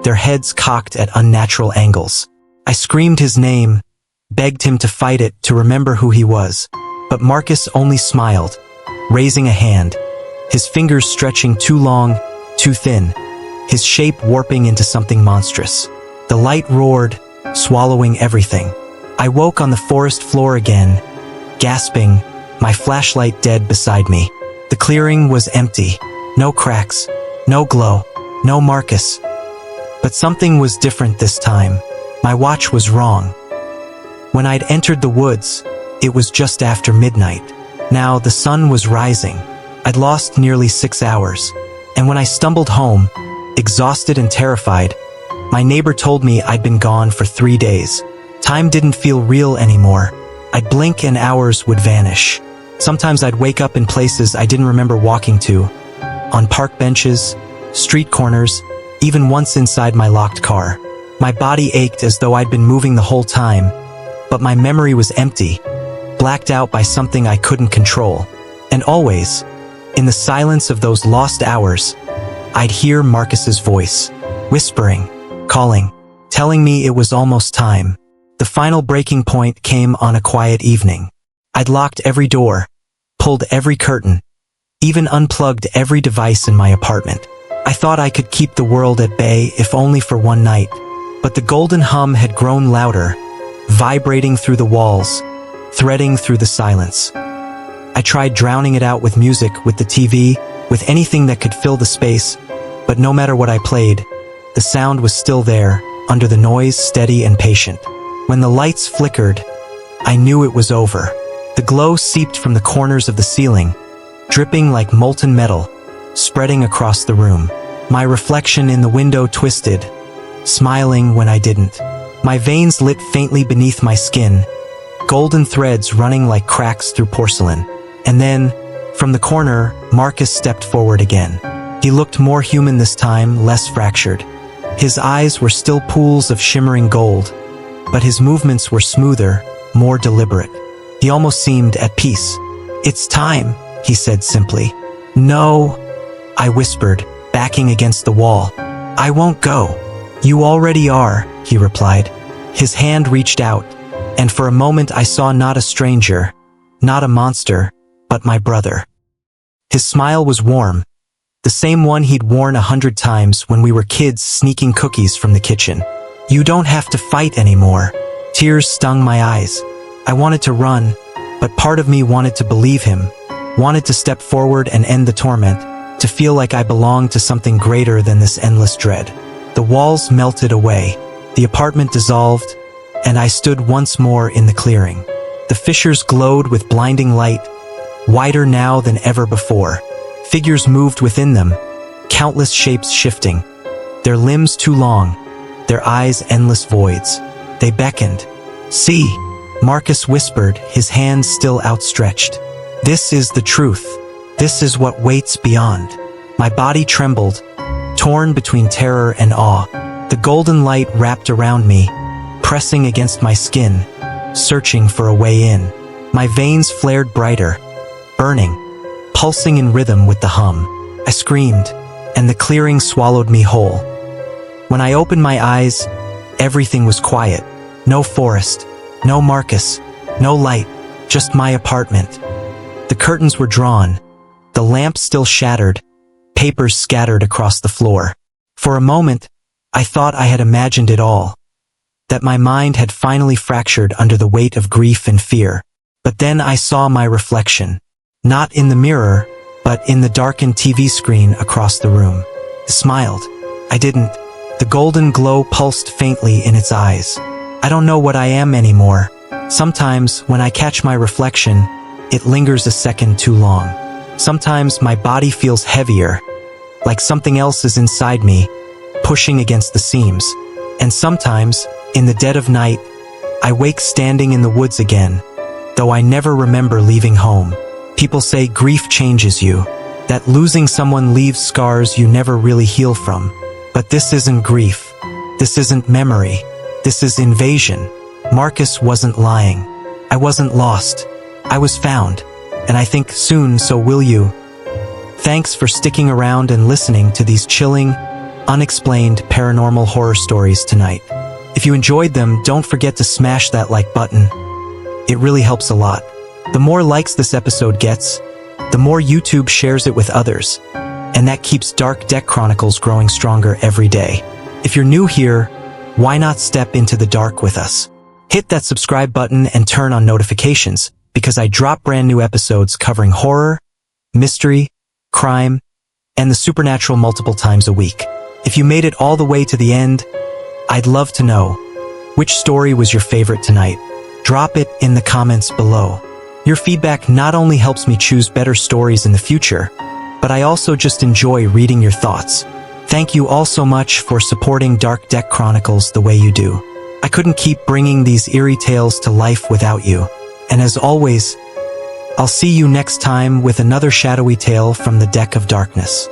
Speaker 1: their heads cocked at unnatural angles. I screamed his name, begged him to fight it, to remember who he was. But Marcus only smiled, raising a hand, his fingers stretching too long, too thin, his shape warping into something monstrous. The light roared, swallowing everything. I woke on the forest floor again, gasping, my flashlight dead beside me. The clearing was empty. No cracks, no glow, no Marcus. But something was different this time. My watch was wrong. When I'd entered the woods, it was just after midnight. Now the sun was rising. I'd lost nearly 6 hours. And when I stumbled home, exhausted and terrified, my neighbor told me I'd been gone for 3 days. Time didn't feel real anymore. I'd blink and hours would vanish. Sometimes I'd wake up in places I didn't remember walking to, on park benches, street corners, even once inside my locked car. My body ached as though I'd been moving the whole time, but my memory was empty, blacked out by something I couldn't control. And always, in the silence of those lost hours, I'd hear Marcus's voice, whispering, calling, telling me it was almost time. The final breaking point came on a quiet evening. I'd locked every door, pulled every curtain, even unplugged every device in my apartment. I thought I could keep the world at bay if only for one night. But the golden hum had grown louder, vibrating through the walls, threading through the silence. I tried drowning it out with music, with the TV, with anything that could fill the space, but no matter what I played, the sound was still there, under the noise, steady and patient. When the lights flickered, I knew it was over. The glow seeped from the corners of the ceiling, dripping like molten metal, spreading across the room. My reflection in the window twisted, smiling when I didn't. My veins lit faintly beneath my skin, golden threads running like cracks through porcelain. And then, from the corner, Marcus stepped forward again. He looked more human this time, less fractured. His eyes were still pools of shimmering gold, but his movements were smoother, more deliberate. He almost seemed at peace. "It's time," he said simply. "No," I whispered, backing against the wall. "I won't go." "You already are," he replied. His hand reached out, and for a moment I saw not a stranger, not a monster, but my brother. His smile was warm, the same one he'd worn 100 times when we were kids sneaking cookies from the kitchen. "You don't have to fight anymore." Tears stung my eyes. I wanted to run, but part of me wanted to believe him, wanted to step forward and end the torment, to feel like I belonged to something greater than this endless dread. The walls melted away, the apartment dissolved, and I stood once more in the clearing. The fissures glowed with blinding light, wider now than ever before. Figures moved within them, countless shapes shifting, their limbs too long, their eyes endless voids. They beckoned. "See," Marcus whispered, his hands still outstretched. "This is the truth. This is what waits beyond." My body trembled, torn between terror and awe. The golden light wrapped around me, pressing against my skin, searching for a way in. My veins flared brighter, burning, pulsing in rhythm with the hum. I screamed, and the clearing swallowed me whole. When I opened my eyes, everything was quiet. No forest, no Marcus, no light, just my apartment. The curtains were drawn, the lamp still shattered, papers scattered across the floor. For a moment, I thought I had imagined it all, that my mind had finally fractured under the weight of grief and fear. But then I saw my reflection, not in the mirror, but in the darkened TV screen across the room. I smiled. I didn't. The golden glow pulsed faintly in its eyes. I don't know what I am anymore. Sometimes, when I catch my reflection, it lingers a second too long. Sometimes my body feels heavier, like something else is inside me, pushing against the seams. And sometimes, in the dead of night, I wake standing in the woods again, though I never remember leaving home. People say grief changes you. that losing someone leaves scars you never really heal from. But this isn't grief. This isn't memory. This is invasion. Marcus wasn't lying. I wasn't lost. I was found. And I think soon so will you. Thanks for sticking around and listening to these chilling, unexplained paranormal horror stories tonight. If you enjoyed them, don't forget to smash that like button. It really helps a lot. The more likes this episode gets, the more YouTube shares it with others, and that keeps Dark Deck Chronicles growing stronger every day. If you're new here, why not step into the dark with us? Hit that subscribe button and turn on notifications, because I drop brand new episodes covering horror, mystery, crime, and the supernatural multiple times a week. If you made it all the way to the end, I'd love to know, which story was your favorite tonight? Drop it in the comments below. Your feedback not only helps me choose better stories in the future, but I also just enjoy reading your thoughts. Thank you all so much for supporting Dark Deck Chronicles the way you do. I couldn't keep bringing these eerie tales to life without you. And as always, I'll see you next time with another shadowy tale from the Deck of Darkness.